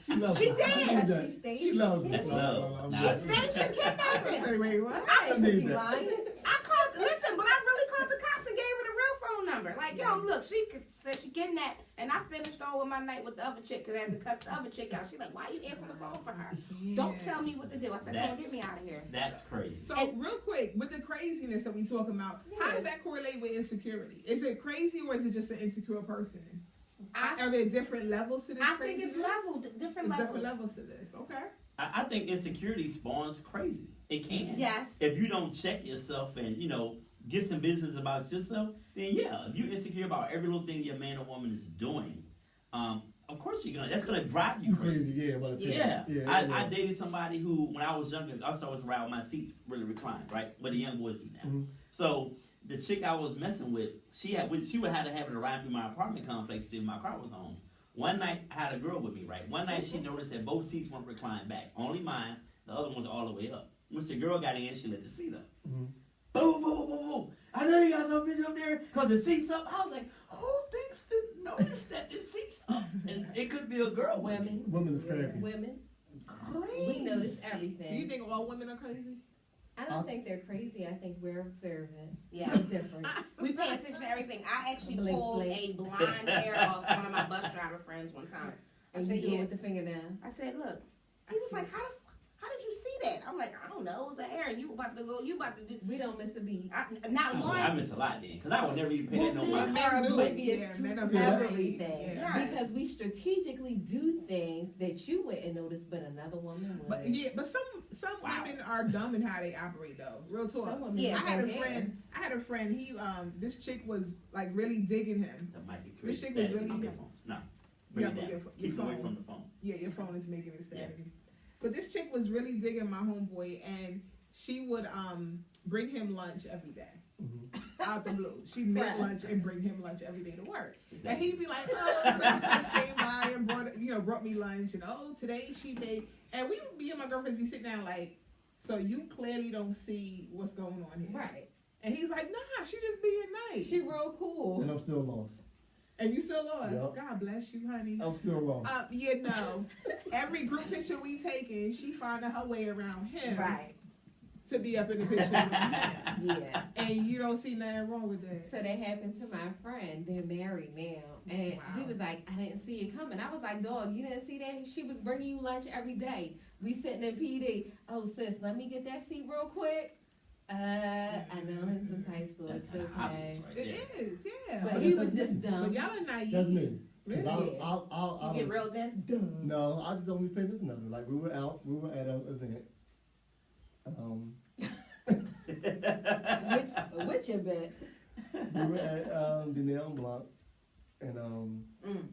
She loves She it. did. I need that. She staged She loves it. That's love. She staged a kidnapping. Say, wait, what? I need She that. lying? I called, listen, but I really called the cops and gave her the real phone number. Like, "Yo, look, she said she kidnapped," and I finished on with my night with the other chick because I had to cuss the other chick out. She's like, "Why you answering the phone for her? Don't tell me what to do." I said, "Come on, get me out of here." That's crazy. So real quick, with the craziness that we talking about, how does that correlate with insecurity? Is it crazy or is it just an insecure person? Are there different levels to this I think craziness? it's leveled, different There's levels. different levels to this. Okay. I think insecurity spawns crazy. It can. Yes. If you don't check yourself and, get some business about yourself, then yeah, if you're insecure about every little thing your man or woman is doing, of course that's gonna drive you crazy. Crazy, yeah. What I said. Yeah, Yeah. I dated somebody who, when I was younger, I was always around with my seats really reclined, right? What the young boys do now. Mhm. So the chick I was messing with, she would have to have it around through my apartment complex to see if my car was home. One night, I had a girl with me, right? One night she noticed that both seats weren't reclined back. Only mine, the other one's all the way up. Once the girl got in, she let the seat up. Mhm. Boom, boom, boom, boom, boom. "I know you got some bitch up there because the seat's up." I was like, who thinks to notice that the seat's up? And it could be a girl. with me. Women is crazy. Women, Crazy. we notice Do you everything. think all women are crazy? I don't think they're crazy. I think we're observant. Yeah. It's different. We pay attention to everything. I actually Blink, pulled blink. a blonde hair off one of my bus driver friends one time. I And said, you do it "Yeah." with the fingernail. I said, "Look." He was like, "How did you see that?" I'm like, "I don't know. It was a hair, and you about to do." We don't miss a beat. Not Oh, one. I miss a lot then, because I would never even pay that no Men mind. are do. oblivious Yeah, to men are very- everything Yeah. because we strategically do things that you wouldn't notice, but another woman would. But some Wow. women are dumb in how they operate though. Real talk. Some women Yeah. I had a don't care. friend. He this chick was like really digging him. That might be crazy. This chick was Static. really- Okay. No. Bring Yeah, it but down. your Keep it away phone. from the phone. Yeah, your phone is making it static. But this chick was really digging my homeboy, and she would bring him lunch every day. Mhm. Out the blue, she'd make Right. lunch and bring him lunch every day to work. And he'd be like, "Oh, such and such came by and brought me lunch, and oh, today she made." And we would be and my girlfriends be sitting down like, "So you clearly don't see what's going on here." Right. And he's like, "Nah, she just being nice." She real cool. And I'm still lost. And you still lost. Yep. God bless you, honey. I'm still lost. Every group picture we taking, she finding her way around him Right. to be up in the picture with him. Yeah. And you don't see nothing wrong with that. So that happened to my friend. They're married now. And Wow. he was like, "I didn't see it coming." I was like, "Dog, you didn't see that? She was bringing you lunch every day. We sitting in PD. Oh, sis, let me get that seat real quick." I know him since high school. That's It's kind of obvious okay. right It there. is, yeah. But he was just But dumb. y'all are naive. That's me. Cause Really? I You get real then? No, I just don't be paying this number. Like we were at an event. Which you bet? We were at the Neon Block, and Mm.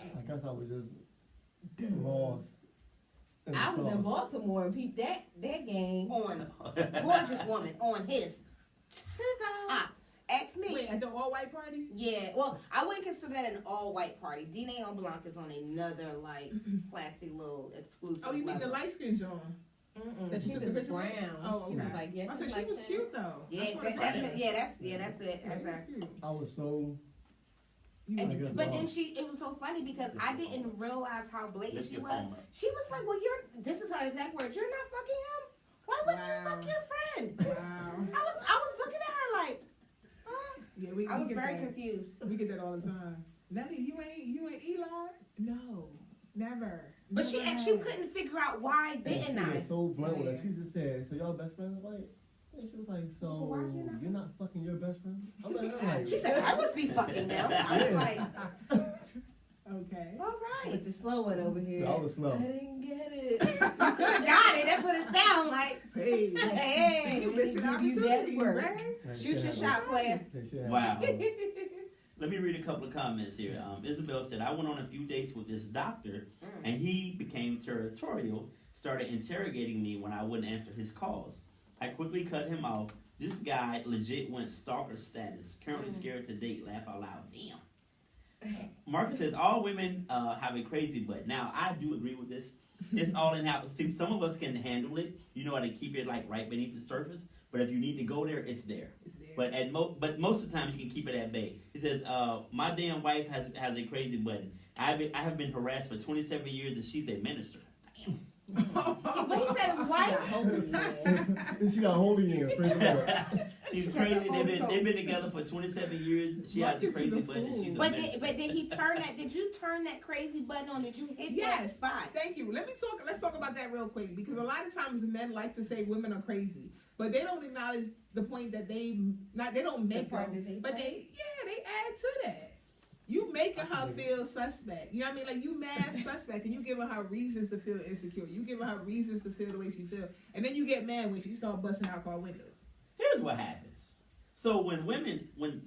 I guess I was just lost. the I was in sauce. Baltimore and peeped that game. On gorgeous woman on his. Ask me. Wait, at the all-white party? Yeah, well, I wouldn't consider that an all-white party. Dine on Blanc is on another, like, classy little exclusive Oh, you mean the level. light-skinned John? That you She took a was picture with? brown. Oh, She was okay. like, yeah, I said she like was that. cute though. Yeah, I saw the that's picture. it. Yeah, That's she her. was cute. I was so. You And- I guess but not. then it was so funny because I didn't realize how blatant Lift she your was. phone up. She was like, well, this is her exact words, you're not fucking him? Why wouldn't Wow. you fuck your friend? Wow. I was looking at her like, huh? Yeah, we I was get very that. confused. We get that all the time. Nelly, you ain't Eli? No, never. But she Never she have. couldn't figure out why And didn't she I? was so blunt with Yeah. us. She just said, "So y'all best friends?" I'm like, and she was like, "So So why you not- you're not fucking your best friend?" I'm like, She said I would be fucking them. I was like, Okay. all right. With the slow one over here. I was slow. I didn't get it. You could have got it. That's what it sounds like. Hey, Hey, you missing give you that opportunities, work. man. And Shoot she your had shot, player. Yeah, she had Wow. Let me read a couple of comments here. Isabel said, I went on a few dates with this doctor, and he became territorial, started interrogating me when I wouldn't answer his calls. I quickly cut him off. This guy legit went stalker status. Currently scared to date. Laugh out loud. Damn. Marcus says, all women have a crazy butt. Now, I do agree with this. It's all in how, see, some of us can handle it. You know how to keep it like right beneath the surface. But if you need to go there, it's there. It's there. But most of the time you can keep it at bay. He says, my damn wife has a crazy button. I have been harassed for 27 years and she's a minister. Damn. But he said his wife. And she got holy hands. Praise the Lord. She's She got crazy. the Holy They've Ghost. been together for 27 years. She has a Marcus is crazy a button and fool. she's a But minister. did he turn that? Did you turn that crazy button on? Did you hit that Yes. spot? Thank you. Let's talk about that real quick because a lot of times men like to say women are crazy, but they don't acknowledge the point that they don't make part them, that they but play. they add to that. You making her feel suspect. You know what I mean? Like you mad suspect, and you giving her reasons to feel insecure. You giving her reasons to feel the way she feel, and then you get mad when she start busting out car windows. Here's what happens. So when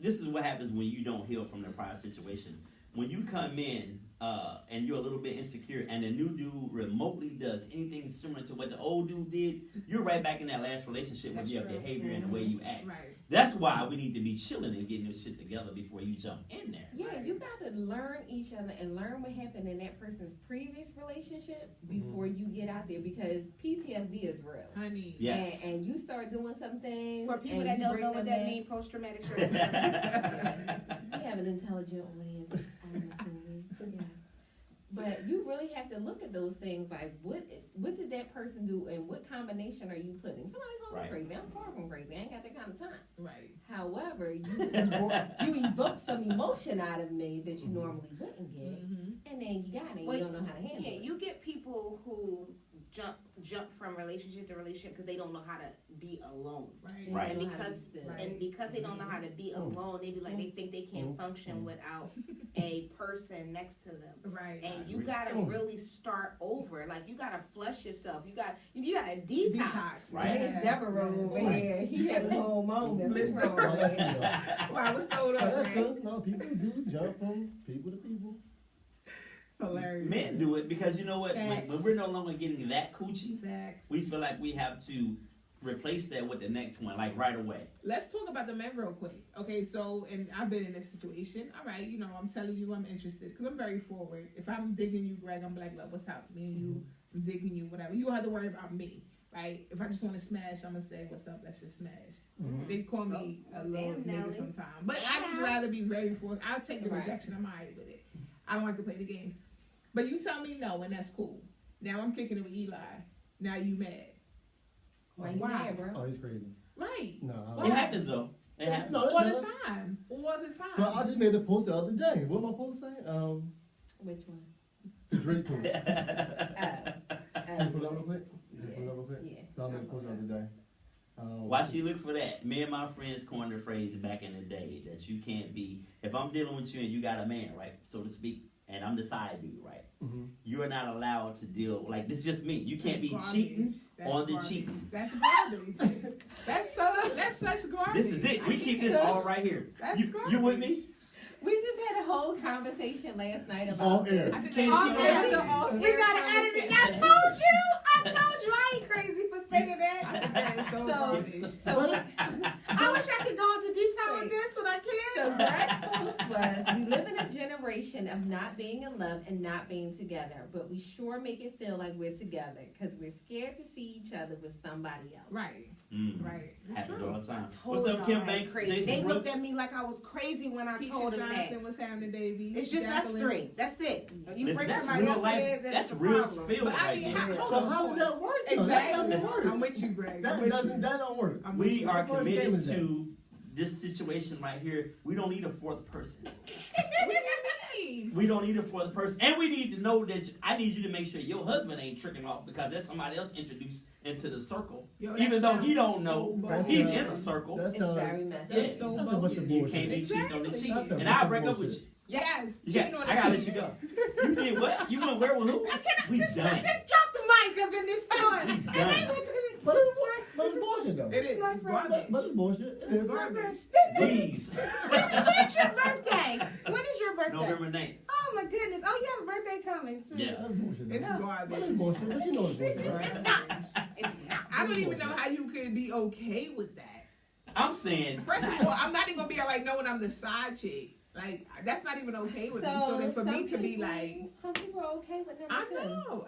this is what happens when you don't heal from the prior situation. When you come in and you're a little bit insecure, and the new dude remotely does anything similar to what the old dude did, you're right back in that last relationship with That's your true. behavior and the way you act. Right. That's why we need to be chilling and getting this shit together before you jump in there. Yeah, you gotta learn each other and learn what happened in that person's previous relationship before you get out there because PTSD is real. Honey. Yes. And you start doing some things. For people and that you don't bring know what them that back. means, post-traumatic stress. We have an intelligent audience, I'm assuming. Yes. But you really have to look at those things like what did that person do and what combination are you putting? Somebody call me Right. crazy. I'm far from crazy. I ain't got that kind of time. Right. However, you evoke some emotion out of me that you normally wouldn't get, and then you got it. Well, You don't know how to handle Yeah, it. you get people who jump from relationship to relationship because they don't know how to be alone. Right. They Right. don't And know how to because be still. Right. and because they don't know how to be alone, they be like they think they can't function without a person next to them. Right. And you agree. gotta really start over. Like you gotta flush yourself. You gotta detox. Right. Look at Deborah over here. He having a whole moment. What's Listen. wrong with him? Wow, what's going Oh, on, that's man? good. No, people do jump from people to people. It's hilarious. Men do it because you know what? Facts. When we're no longer getting that coochie, Facts. we feel like we have to replace that with the next one, like right away. Let's talk about the men real quick. Okay, so, and I've been in this situation. All right, you know, I'm telling you I'm interested because I'm very forward. If I'm digging you, Greg, I'm like, look, what's up? Me and you, I'm digging you, whatever. You don't have to worry about me, right? If I just want to smash, I'm going to say, what's up? Let's just smash. They call me a little Damn, nigga Nelly. sometimes. But I just rather be very forward. I'll take the rejection. I'm all right with it. I don't like to play the games. But you tell me no, and that's cool. Now I'm kicking it with Eli. Now you mad. Why you Why? mad, bro? Oh, he's crazy. Right. No, It happens though. It happens. No, All it the does. time. All the time. Well, I just made a post the other day. What am I supposed to say? Which one? The Drake post. Oh, Can you pull it up real quick? Yeah. Pull it up real quick? Yeah. So I made a post the other day. Why she look for that? Me and my friends coined the phrase back in the day that you can't be, if I'm dealing with you and you got a man, right, so to speak, and I'm the side dude, right, you're not allowed to deal, like, this is just me. You can't be That's cheating garbage. on the That's cheating. That's garbage. That's such garbage. This is it. We keep this all right here. That's You with me? we just had a whole conversation last night about All air. I think Can't that's she all go garbage. cheat? We gotta edit it. I told you I ain't crazy for saying I that. think that is so So- garbage. so I I wish I could go into detail with this, but I So can't. Greg's post was, we live in a generation of not being in love and not being together, but we sure make it feel like we're together because we're scared to see each other with somebody else. Right, Mm. right. It's Happens true. all the time. Told What's up, y'all Kim I'm Banks, crazy. Jason They Brooks? looked at me like I was crazy when I Keisha told them Johnson that. was having a baby. It's just us Jacqueline. three. That's it. You Listen, bring that's somebody real else in life. there, then That's it's a real problem. spill But I right mean, there. hold But on, how does that pause. work? though? That Exactly. doesn't work. I'm with you, Greg. I'm That with doesn't. you. That don't work. I'm with We you. are What part of the game committed is that? to this situation right here. We don't need a fourth person. What do you mean? We don't need a fourth person. And we need to know that I need you to make sure your husband ain't tricking off because that's somebody else introduced into the circle. Yo, that Even though he sounds don't know, so That's, he's bold. in the circle. That's It's very messy. That's so That's a bunch bold. of You bullshit. can't be cheating on the Exactly. cheat. That's a And bunch I'll of break up with bullshit. you. Yes. Yeah, cheating on I a gotta let cheat. you go. You did what? You went where with who? We Just done. drop the mic up in this store. We And they done. went to the. But it's bullshit though. It is. It's garbage. But it's bullshit. It It's is. garbage. Please. When's your birthday? When is your birthday? November 9th. Oh my goodness. Oh, you have a birthday coming soon. Yeah. That's bullshit. It's though. garbage. But it's bullshit. But you know it's bullshit, right? It's not. It's not. I don't even know how you could be okay with that. I'm saying. First of all, I'm not even gonna be alright knowing I'm the side chick. Like that's not even okay with me. So then for some me to be people- like, some people are okay with number I two. know,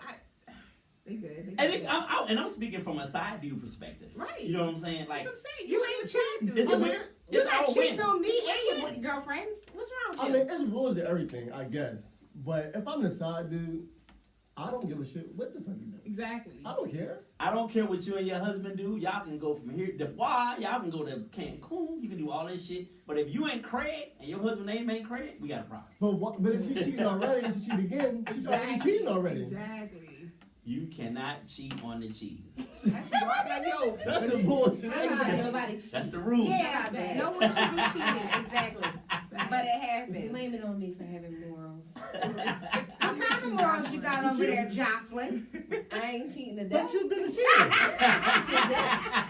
they good. And, I'm speaking from a side view perspective. Right. You know what I'm saying? That's Like, what I'm saying. You ain't cheating. it's I a mean, win. You're It's not all cheating win. on me and your girlfriend. What's wrong I with mean, you? it's rules to everything, I guess. But if I'm the side dude, I don't give a shit what the fuck you do. Exactly. I don't care. I don't care what you and your husband do. Y'all can go from here to Dubai. Y'all can go to Cancun. You can do all this shit. But if you ain't Craig and your husband name ain't Craig, we got a problem. But if she's cheating already and she cheat again, she's already cheating already. Exactly. You cannot cheat on the cheating. That's garbage. Like, yo, That's some bullshit. I ain't don't it? nobody cheat. That's the rule. Yeah, Not bad. no one should be cheating. Exactly. But it happens. Blame it on me for having morals. What kind of morals you got over there, Jocelyn? I ain't cheating today. But you've been a cheater.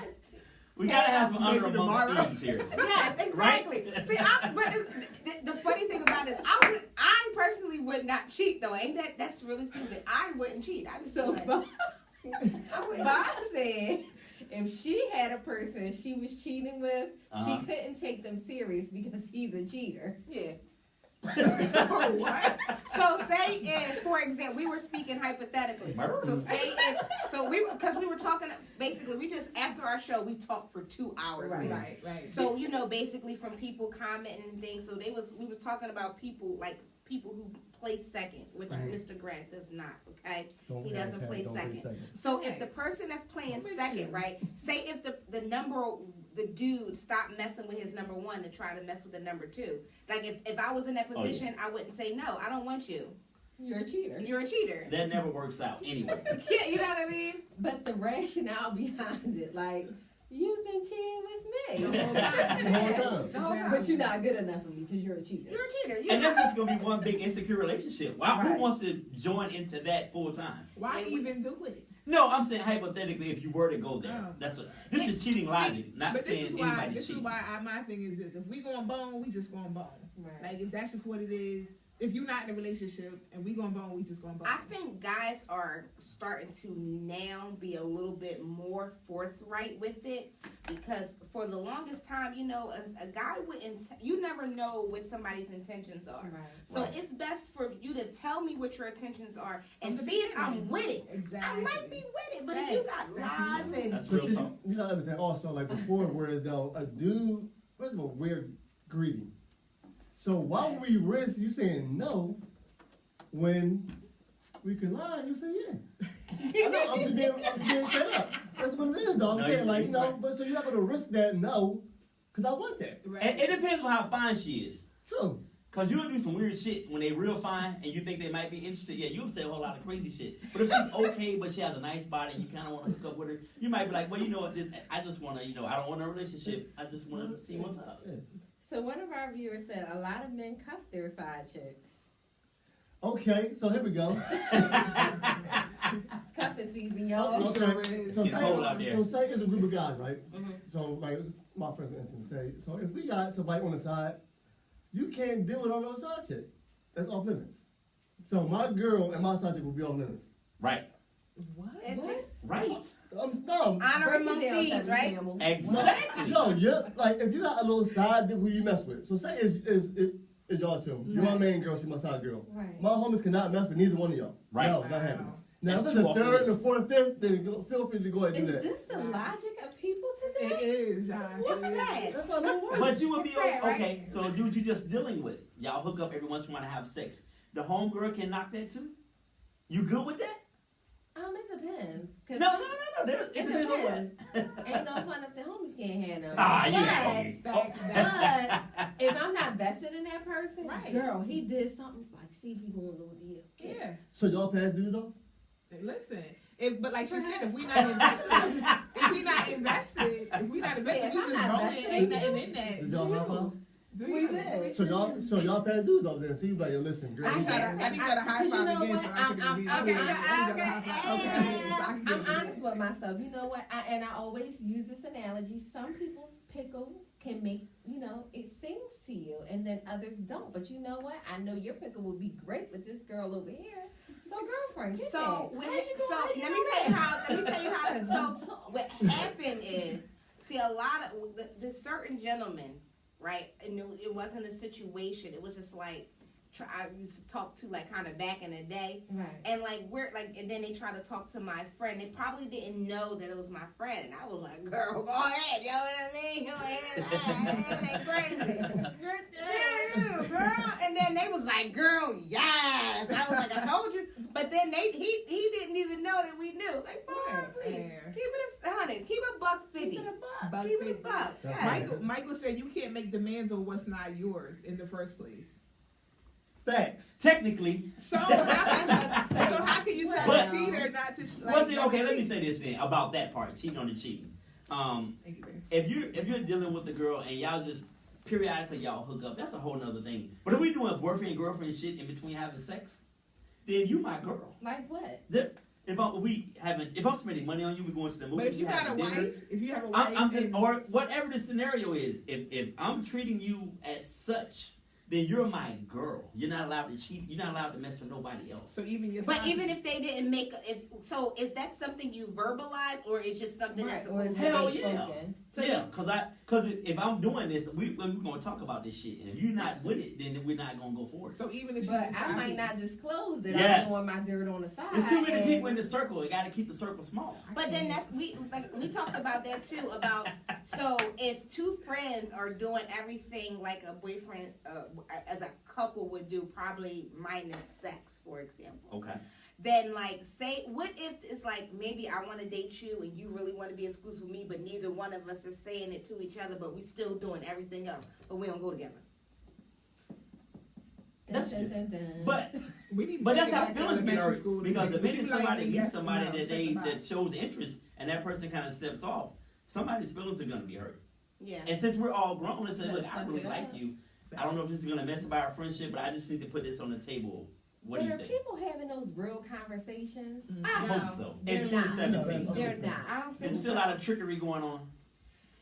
We gotta have some Maybe under tomorrow. amongst thieves here. Yes, exactly. Right? See, the funny thing about it is, I personally would not cheat though. Ain't that's really stupid? I wouldn't cheat. I just So like, Bob I wouldn't. said if she had a person she was cheating with, Uh-huh. she couldn't take them serious because he's a cheater. Yeah. what? So say if, for example, we were speaking hypothetically. So say because we were talking, basically, we just, after our show, we talked for 2 hours. Right. later. Right. So, basically from people commenting and things, so we was talking about people who play second, which Right. Mr. Grant does not, okay? Don't He doesn't play don't second. So if the person that's playing I'm with second, you. right, say if the dude stopped messing with his number one to try to mess with the number two. Like if I was in that Oh, yeah. position, I wouldn't say no, I don't want you. You're a cheater. You're a cheater. That never works out anyway. Yeah, you know what I mean? But the rationale behind it, like, you've been cheating with me The whole time. The whole time. The whole time. but you're not good enough for me because you're a cheater. You're a cheater. And that's just gonna be one big insecure relationship. Wow, who Right. wants to join into that full time? Why Yeah, we- even do it? No, I'm saying hypothetically, if you were to go there, Oh. that's what. This is cheating logic, not But this saying is why. anybody's This is cheating. why my thing is this: if we going bone, we just going bone. Right. Like if that's just what it is. If you're not in a relationship and we going bone, we just going bone. I think guys are starting to now be a little bit more forthright with it because for the longest time, a guy wouldn't. You never know what somebody's intentions are. Right. So Right. it's best for you to tell me what your intentions are and From the see if I'm beginning. with it. Exactly. I might be with it, but if you got Facts. lies and That's But real talk. you gotta understand also, like before, where though a dude, first of all, we're greedy. So why would we risk you saying no when we can lie? You say yeah. I know, I'm just being straight up. That's what it is, though. I'm No, saying, you- like, you're you know, right. but so you're not gonna risk that no, because I want that. Right. And it depends on how fine she is. True. Cause you'll do some weird shit when they real fine and you think they might be interested. Yeah, you'll say a whole lot of crazy shit. But if she's okay, but she has a nice body and you kind of want to hook up with her, you might be like, well, you know what? I just want to, I don't want a relationship. I just want to see what's up. Yeah. So one of our viewers said a lot of men cuff their side chicks. Okay, so here we go. It's cuffing season, y'all. Oh, sure is. So It's cold out there. say it's a group of guys, right? Mhm. So like my first instance, say, so if we got somebody on the side, you can't deal with all those side chick. That's off limits. So my girl and my side chick will be off limits. Right. What? It's Right. No, honor Break it among down, thieves, Seven right? Camel. Exactly. no, you're like if you got a little side dick who you mess with. So say it's y'all two. You're my main girl, she's my side girl. Right. My homies cannot mess with neither one of y'all. Right. No, it's not happening. Now That's if it's two the off the third, the list. fourth, fifth, then feel free to go ahead and do Is that. this the logic of people It today? is, Josh. What's It is. that? That's how that works. But you would be It's sad, okay. right? So, dude, you just dealing with y'all hook up every once in a while to have sex. The homegirl can knock that too. You good with that? It depends. No, 'Cause no, no, no. It depends on depends. what. Ain't no fun if the homies can't have no. Ah, you But- know. Facts, Josh. But if I'm not vested in that person, Right. girl, he did something like see if he going a little deal. Yeah. So y'all pass dudes off? Listen, but like she said, if we not invested, if we not invested, we Yeah, if just I'm rolling. not Ain't invested, nothing in that. Did y'all hop off? We did. So y'all pass dudes off then. So you be like, yo, listen, girl. I need y'all to high Because you five know again what? so I can be. I'm I need y'all to high five. Okay, so I can get I'm it. honest with myself. You know what? I always use this analogy. Some people's pickle can make, it sings to you, and then others don't. But you know what? I know your pickle would be great with this girl over here. So, girlfriend, get So, that. let How you doing? How you me know tell you that? how. So, what happened is, see, a lot of the certain gentlemen, right? And it wasn't a situation. It was just like I used to talk to like kind of back in the day, Right. and and then they try to talk to my friend. They probably didn't know that it was my friend, and I was like, "Girl, go ahead." You know what I mean? Go ahead, crazy, girl. And then they was like, "Girl, yes." I was like, "I told you." But then he didn't even know that we knew. Like, boy, please Yeah. keep it $100, keep it $150, Keep it a buck. Buck keep it fifty. $1. Yeah. Michael said you can't make demands on what's not yours in the first place. Facts. Technically. So how can you tell But- a cheater not to? Well, see, not okay, to let me cheat? say this then about that part, cheating on the cheating. Thank you, babe. If you're dealing with the girl and y'all just periodically y'all hook up, that's a whole nother thing. But if we doing boyfriend girlfriend shit in between having sex, then you my girl. Like what? If I'm spending money on you, we going to the movie. But if you we got a having dinner, wife, if you have a wife, I'm just, and- or whatever the scenario is, if I'm treating you as such, then you're my girl. You're not allowed to cheat. You're not allowed to mess with nobody else. so even your But side even piece. if they didn't so is that something you verbalize, or is just something that's Or is supposed to it Hell be? yeah. spoken? So yeah, because if I'm doing this, we're gonna talk about this shit, and if you're not with it, then we're not gonna go forward. so even if But she's I might not disclose that Yes. I'm doing my dirt on the side. There's too many and- people in the circle. You got to keep the circle small. But then we talked about that too, about so if two friends are doing everything like a boyfriend as a couple would do, probably minus sex, for example. Okay. Then like say, what if it's like maybe I want to date you and you really want to be exclusive with me, but neither one of us is saying it to each other, but we still doing everything else, but we don't go together. That's Dun, dun, dun, dun. But We need to but take that's it how back to feelings get elementary hurt. school. Because the Do you minute like somebody me? meets Yes or somebody no? that Check the box. that shows interest and that person kind of steps off, somebody's feelings are gonna be hurt. Yeah. And since we're all grown and say, Better look, I fuck really it like up. you. I don't know if this is gonna mess up our friendship, but I just need to put this on the table. What But do you are think? people having those real conversations? Mm. I No, hope so. they're In not. 2017. No, They're Okay. not. I don't think There's still a so. lot of trickery going on.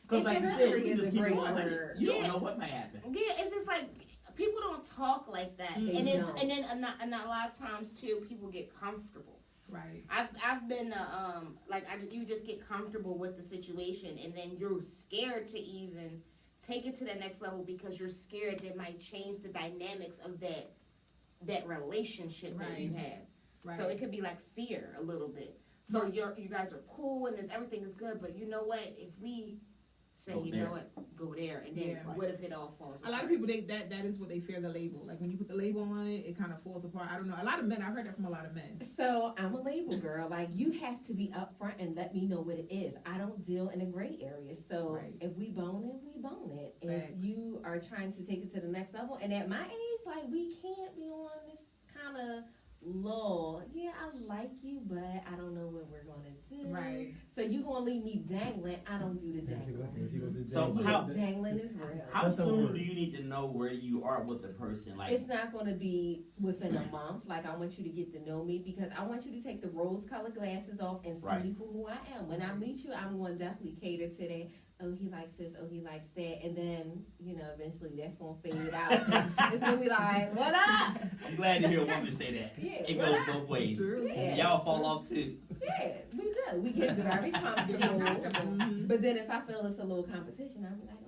Because It's like you just said, trickery you is just a keep great going. word. You don't Yeah. know what might happen. Yeah, it's just like people don't talk like that, They and don't. then a lot of times too, people get comfortable. Right. I've been you just get comfortable with the situation, and then you're scared to even take it to the next level because you're scared that might change the dynamics of that relationship that you Right. have. Right. So it could be like fear a little bit. So you guys are cool and everything is good, but you know what? If we say, Go you there. know what, go there, and then Yeah. what if it all falls apart? A lot of people that is what they fear, the label. Like when you put the label on it, it kind of falls apart. I don't know. A lot of men, I've heard that from a lot of men. So I'm a label girl. Like you have to be upfront and let me know what it is. I don't deal in a gray area. So Right. if we bone it, we bone it. Facts. If you are trying to take it to the next level, and at my age, like we can't be on this kind of lull. Yeah, I like you, but I don't know what we're gonna do. Right. So you gonna leave me dangling? I don't do the There she go. dangling. There she go. The So dang- how- Dangling is real. How That's a soon word. do you need to know where you are with the person? Like, It's not going to be within a month. Like, I want you to get to know me because I want you to take the rose-colored glasses off and see Right. me for who I am. When I meet you, I'm going to definitely cater to that. oh, he likes this, oh, he likes that, and then, eventually that's gonna fade out. It's gonna be like, what up? I'm glad to hear a woman say that. Yeah, It what goes up? both ways. True. Yeah. Y'all fall off too. Yeah, we do. We get very comfortable. Mhm. But then if I feel it's a little competition, I'll be like, oh,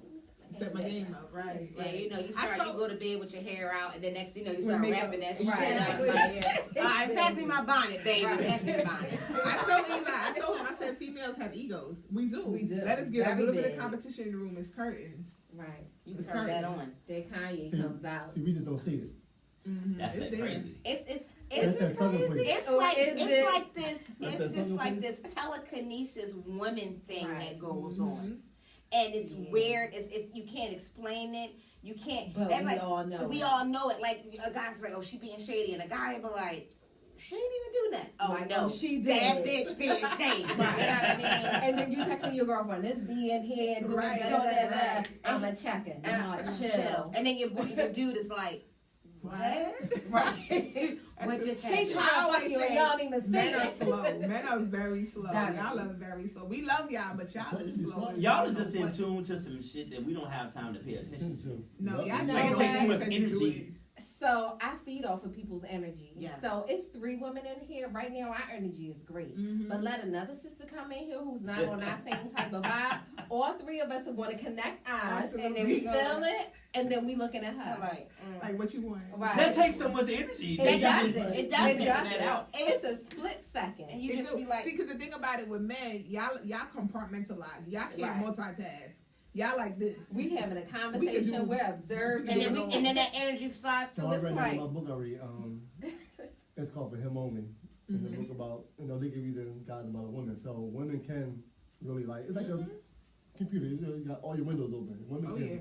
Step my game up, right? Yeah, right. you go to bed with your hair out, and the next thing you know, you With start makeup. wrapping that shit Right. up. Like, yeah. I'm passing my bonnet, baby. Right. Pass me the bonnet. I told him, I said, females have egos. We do. We do. Let us get a Very little bit big. of competition in the room. It's curtains. right. You It's turn that curtains. on. Then Kanye See, comes out. See, we just don't see it. That's It's that there. crazy. That's that southern place. It's Or like is it's it- like this. That's It's that just southern like place? this telekinesis woman thing Right. that goes Mhm. on, and it's Yeah. weird. It's you can't explain it. You can't. But that's we like, all know. we it. all know it. Like a guy's like, oh, she being shady, and a guy will be like, she ain't even do that. Oh Like, no, oh, she that did. bitch being shady. You know what Right. I mean? And then you texting your girlfriend, this being here, doing Right. da, da, da, da. Right. I'm a checker. No, chill. And then your dude is like, what? Right. What just She happened? trying I to always fuck you and say, y'all don't even see Men are it. slow. Men are very slow. Very. Y'all are very slow. We love y'all, but y'all is slow. Y'all are just in tune to some shit that we don't have time to pay attention to. No, y'all No, just it don't takes pay too much attention to energy. it. So I feed off of people's energy. Yes. So it's 3 women in here. Right now our energy is great. Mhm. But let another sister come in here who's not on our same type of vibe. All 3 of us are going to connect eyes, And then we Absolutely. go feel it, and then we looking at her. like, Like what you want. Right. That takes so much energy. It that you doesn't. just- It doesn't. figure that out. It's a split second. and you It just do. be like, see, because the thing about it with men, y'all compartmentalize. Y'all can't Right. multitask. Y'all like this. We having a We conversation. can do- We're observing. and then that energy starts. So So I it's read like, in my book I read, it's called For Him Only. In the book about, they give you the guides about a woman. So women can really like, it's like a computer, you got all your windows open. Women Oh can, yeah.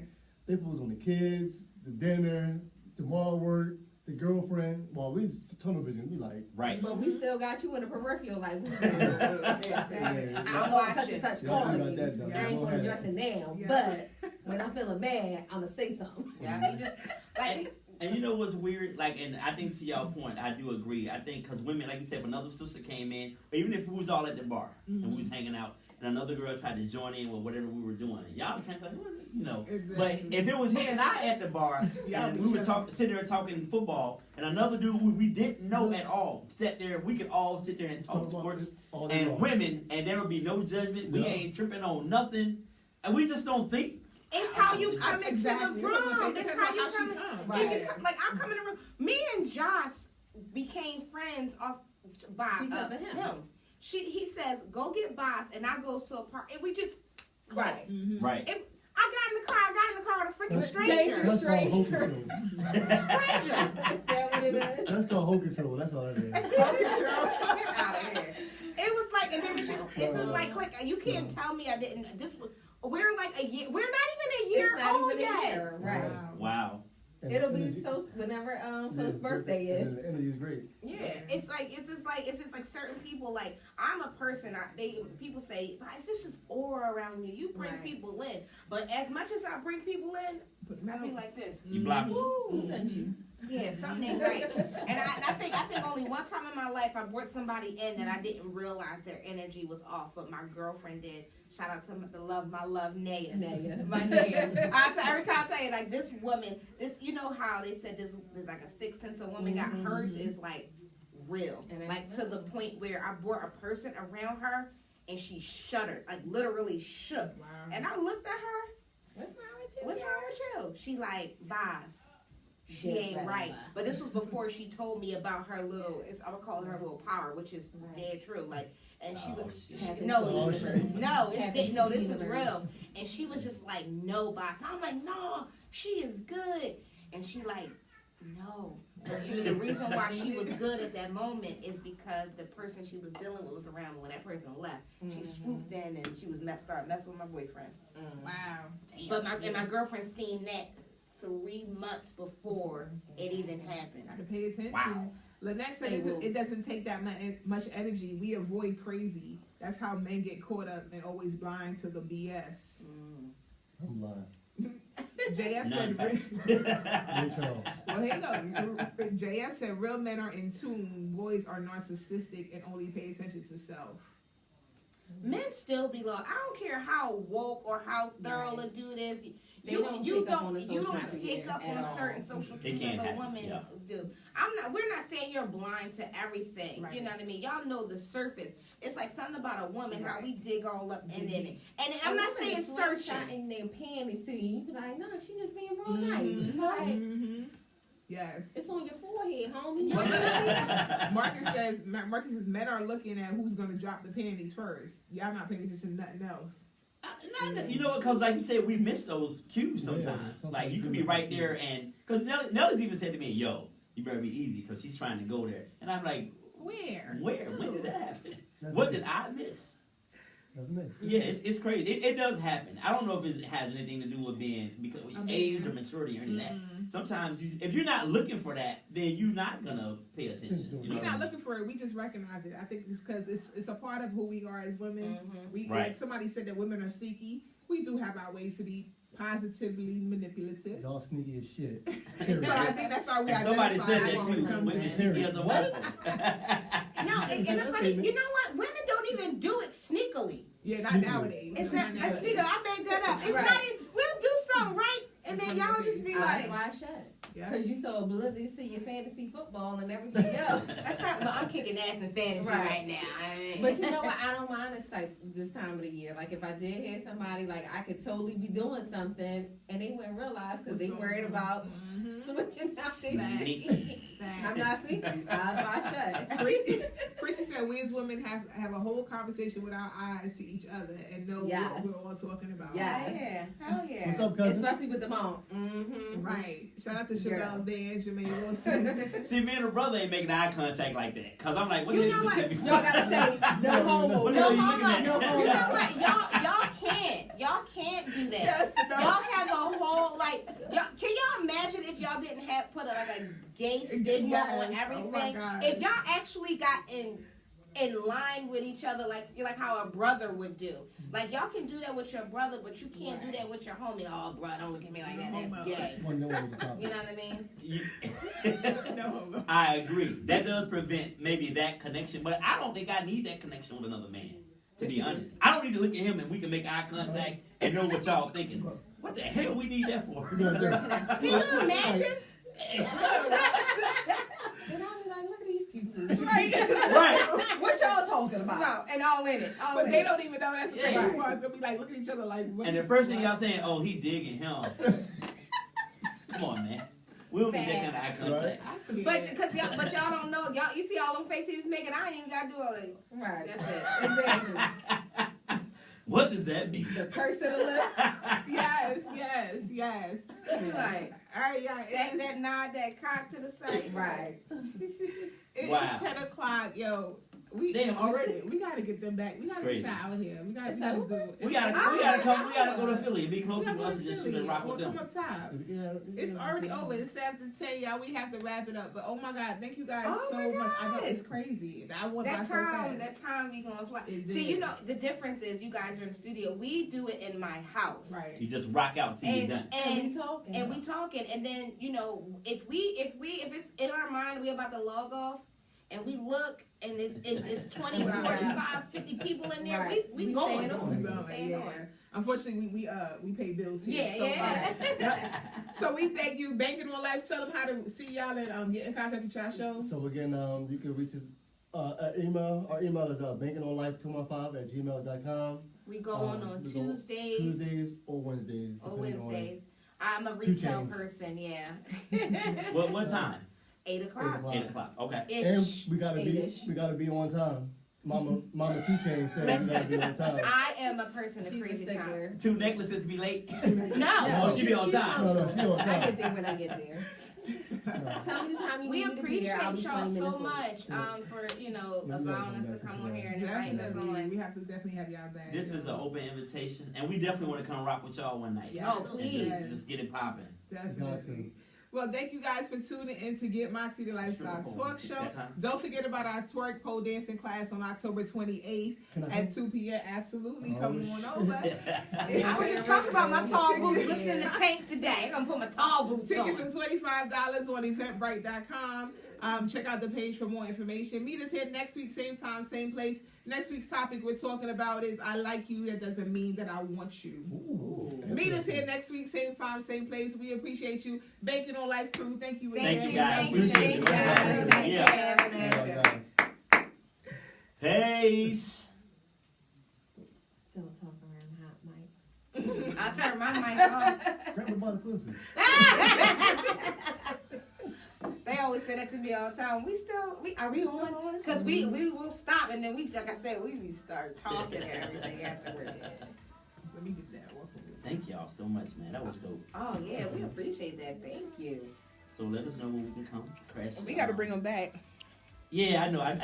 they focus on the kids, the dinner, tomorrow work, the girlfriend. Well, we tunnel vision, we like, Right. But we still got you in the peripheral, like, yeah, I'm such watching. and such yeah, calling I got you. that done. Yeah, I ain't don't gonna have address that. it now, Yeah. but when I'm feeling mad, I'ma say something. Yeah, you just like And you know what's weird? Like, and I think to y'all point, I do agree. I think because women, like you said, if another sister came in, or even if we was all at the bar and we was hanging out, and another girl tried to join in with whatever we were doing, y'all kind of like, well, But Exactly. if it was he and I at the bar, Y'all and be we were chilling. sitting there talking football, and another dude who we didn't know at all sat there, we could all sit there and talk Talk about sports this all day and long. women, and there would be no judgment. We Yeah. ain't tripping on nothing, and we just don't think. it's how you come into Exactly. the room. It's It's how you she come. come. You Right. can come, like I come in the room. Me and Joss became friends off by Because of him. He says go get Boss, and I go to a park, and we just click. Right. Mhm. Right. I got in the car with a freaking That's stranger. dangerous. That's called hold Stranger. control. Stranger. Is that what it is? That's called hold control. That's all that is. Get out of here. It was like, and then it's just like click. You can't tell me I didn't. This was. We're like a year. We're not even a year It's not old even a yet. year, right? Wow. Wow. And It'll the be energy- so whenever yeah, So's birthday is. and the energy is great. Yeah, it's just like certain people. Like I'm a person. People say, "Is this just aura around you? You bring Right. people in." But as much as I bring people in, But I be no. like this. You block me. Who sent you? Yeah, something ain't right. And I think only one time in my life I brought somebody in that I didn't realize their energy was off, but my girlfriend did. Shout out to my love, Naya. Naya. My Naya. Every time I tell you, like this woman, you know how they said there's like a sixth sense a woman got. Hers is like real, And that's like to the point where I brought a person around her and she shuddered, like literally shook. Wow. And I looked at her. What's wrong with you? What's wrong with you? She like, Boz. She Yeah, ain't right. right. But this was before she told me about her little, I would call it her little power, which is Right. dead true. Like, and she Oh, was, shit. no, Oh, it's, shit. no, no, this is Happens. real. And she was just like, no, Boz. And I'm like, no, she is good. And she like, no. But see, the reason why she was good at that moment is because the person she was dealing with was around when that person left. She swooped in and she was started messing with my boyfriend. Wow. But my girlfriend seen that 3 months before it even happened. Gotta pay attention. Wow. Lynette said They will. it doesn't take that much energy. We avoid crazy. That's how men get caught up and always blind to the BS. I'm lying. JF None said, facts. Ray Charles. well, here you go. JF said, real men are in tune. Boys are narcissistic and only pay attention to self. Men still be low. I don't care how woke or how thorough Right. a dude is. They don't pick up on the you social don't cues pick up at on all. certain social They cues can't that a have- woman yeah. do. We're not saying you're blind to everything. Right. You know what I mean? Y'all know the surface. It's like something about a woman, how we dig all up in it. And I'm not saying searching. in their panties to you. You be like, no, she just being real Mhm. nice. Like, Mm-hmm. Yes. it's on your forehead, homie. Marcus says men are looking at who's gonna drop the panties first. Y'all not paying attention to nothing else. You know what? Because like you said, we miss those cues Yeah, sometimes. sometimes Like you you could do be miss right that there, cue. and because Nelly's even said to me, "Yo, you better be easy," because she's trying to go there, and I'm like, Where? When did that happen? That's What me. did I miss? That's me. Yeah, it's crazy. It does happen. I don't know if it has anything to do with being because age or maturity or any of that. Mm-mm. Sometimes if you're not looking for that, then you're not gonna pay attention. You know We're what I not mean? looking for it. We just recognize it. I think it's because it's a part of who we are as women. Mhm. We Right. like somebody said that women are sneaky. We do have our ways to be positively manipulative. Y'all sneaky as shit. So I think that's why we And somebody identify said when that it too. comes Women in. sneaky as a What? motherfucker. No, and the funny, you know what? Women don't even do it sneakily. Yeah, not Sneaky. nowadays. It's Not not nowadays. sneaker. I made that up. It's Right. not even. We'll do something right, and then y'all just be Eyes like, wide shut. Yeah. Because you so oblivious to your fantasy football and everything else. "That's not." But I'm kicking ass in fantasy Right. right now. But you know what? I don't mind this type this time of the year. Like if I did hear somebody, like I could totally be doing something and they wouldn't realize because they worried about Mhm. switching out Sneaky. I'm not sleeping. Eyes wide shut. Chrissy said we as women have a whole conversation with our eyes to each other and know Yes. what we're all talking about. Yes. Yeah, hell yeah. What's up, cousin? Especially with the mom. Mm-hmm. Right. Shout out to Girl. Chevelle Van, Jermaine Wilson. See, me and her brother ain't making eye contact like that. Cause I'm like, what You the know hell you what? looking at me Y'all for? gotta say no homo. What the No hell you looking homo. at? No You know homo. what? Y'all can't do that. Yes, no. Y'all have a whole can y'all imagine if y'all didn't have put a gay stigma Yes. on Oh my everything? God. If y'all actually got in line with each other like how a brother would do. Like y'all can do that with your brother, but you can't do that with your homie. Oh, bro, don't look at me like that. That's gay. One know what the topic. You know what I mean? No. I agree. That does prevent maybe that connection, but I don't think I need that connection with another man. To Yes, be you do. honest, I don't need to look at him and we can make eye contact and know what y'all thinking. What the hell we need that for? You know, Can you imagine? And I'll be like, look at these two fools. Right. What y'all talking about? No, and all in it. All But in they it. don't even know that's the Yeah. crazy part. It's gonna be like look at each other like. What And the first thing y'all saying, oh, he digging him. Come on, man. We don't need that kind of eye contact. But y'all don't know. You see all them faces he was making. I ain't even gotta do all that. Right. That's it. Exactly. What does that mean? The curse of the lips. Yes. You like All right, yeah. that nod, that cock to the side. Right. It's Wow. 10:00. Yo, we Damn, listen, already? We gotta get them back. We It's gotta crazy. get y'all out here. We gotta It's do. over? We gotta go to Philly. Be closer to us and just shoot and rock with Come them. up top. Yeah, It's yeah. already over. It's 7:10, y'all. We have to wrap it up. But oh my God, thank you guys Oh so my much. I know God. it's crazy. I want my That so time, fast. that time we gonna fly. It See, did. you know the difference is you guys are in the studio. We do it in my house. Right. You just rock out till you're And done. And we and talking. and we talking, and then if it's in our mind we about to log off, and we look and it's 20, 45, 50 people in there. Right. We We going staying on. Well, Staying yeah. on. Unfortunately, we pay bills here. Yeah, so, yeah. So we thank you, Banking on Life. Tell them how to see y'all and get in contact with y'all show. So again, you can reach us email. Our email is bankingonlife215@gmail.com. We go on We go Tuesdays Tuesdays or Wednesdays. or depending on- Wednesdays. I'm a Two retail chains. person, yeah. What time? 8 o'clock. 8 o'clock. Okay. And Ish. we gotta Eight-ish. be on time. Mama 2 Chainz said we gotta be on time. I am a person of She's a crazy time. stickler. 2 necklaces be late. No. she be on time. No, she on I time. get there when I get there. Tell me the time you We need me to be there. I'll appreciate be y'all 20 minutes so late. much for Yeah, allowing us to definitely. come on here and inviting us Definitely. on. We have to definitely have y'all back. This is an open invitation, and we definitely want to come rock with y'all one night. Yeah. Oh, And please. just get it popping. Definitely. Well, thank you guys for tuning in to Get Moxie the Lifestyle Sure. Talk Show. Don't forget about our twerk pole dancing class on October 28th Can I at 2 p.m. Absolutely. Oh, Come on over. I was just talking about my tall boots listening to Tank today. I'm gonna put my tall boots Tickets on. are $25 on Eventbrite.com. Check out the page for more information. Meet us here next week, same time, same place. Next week's topic we're talking about is I like you. That doesn't mean that I want you. Ooh. Meet us here next week, same time, same place. We appreciate you. Bacon on Life crew. Thank you Thank again. you, guys. Thank you, Appreciate thank it. you, thank you, Yeah. thank you. Yeah, guys. Peace. Don't talk around hot mics. I turned my mic off. Grab me by the pussy. They always say that to me all the time. Are we on? Because we will stop and then like I said, we start talking and everything afterwards. Let me get that one. Thank y'all so much, man. That was dope. Oh yeah, we appreciate that. Thank you. So let us know when we can come crash. We got to bring them back. Yeah, I know. I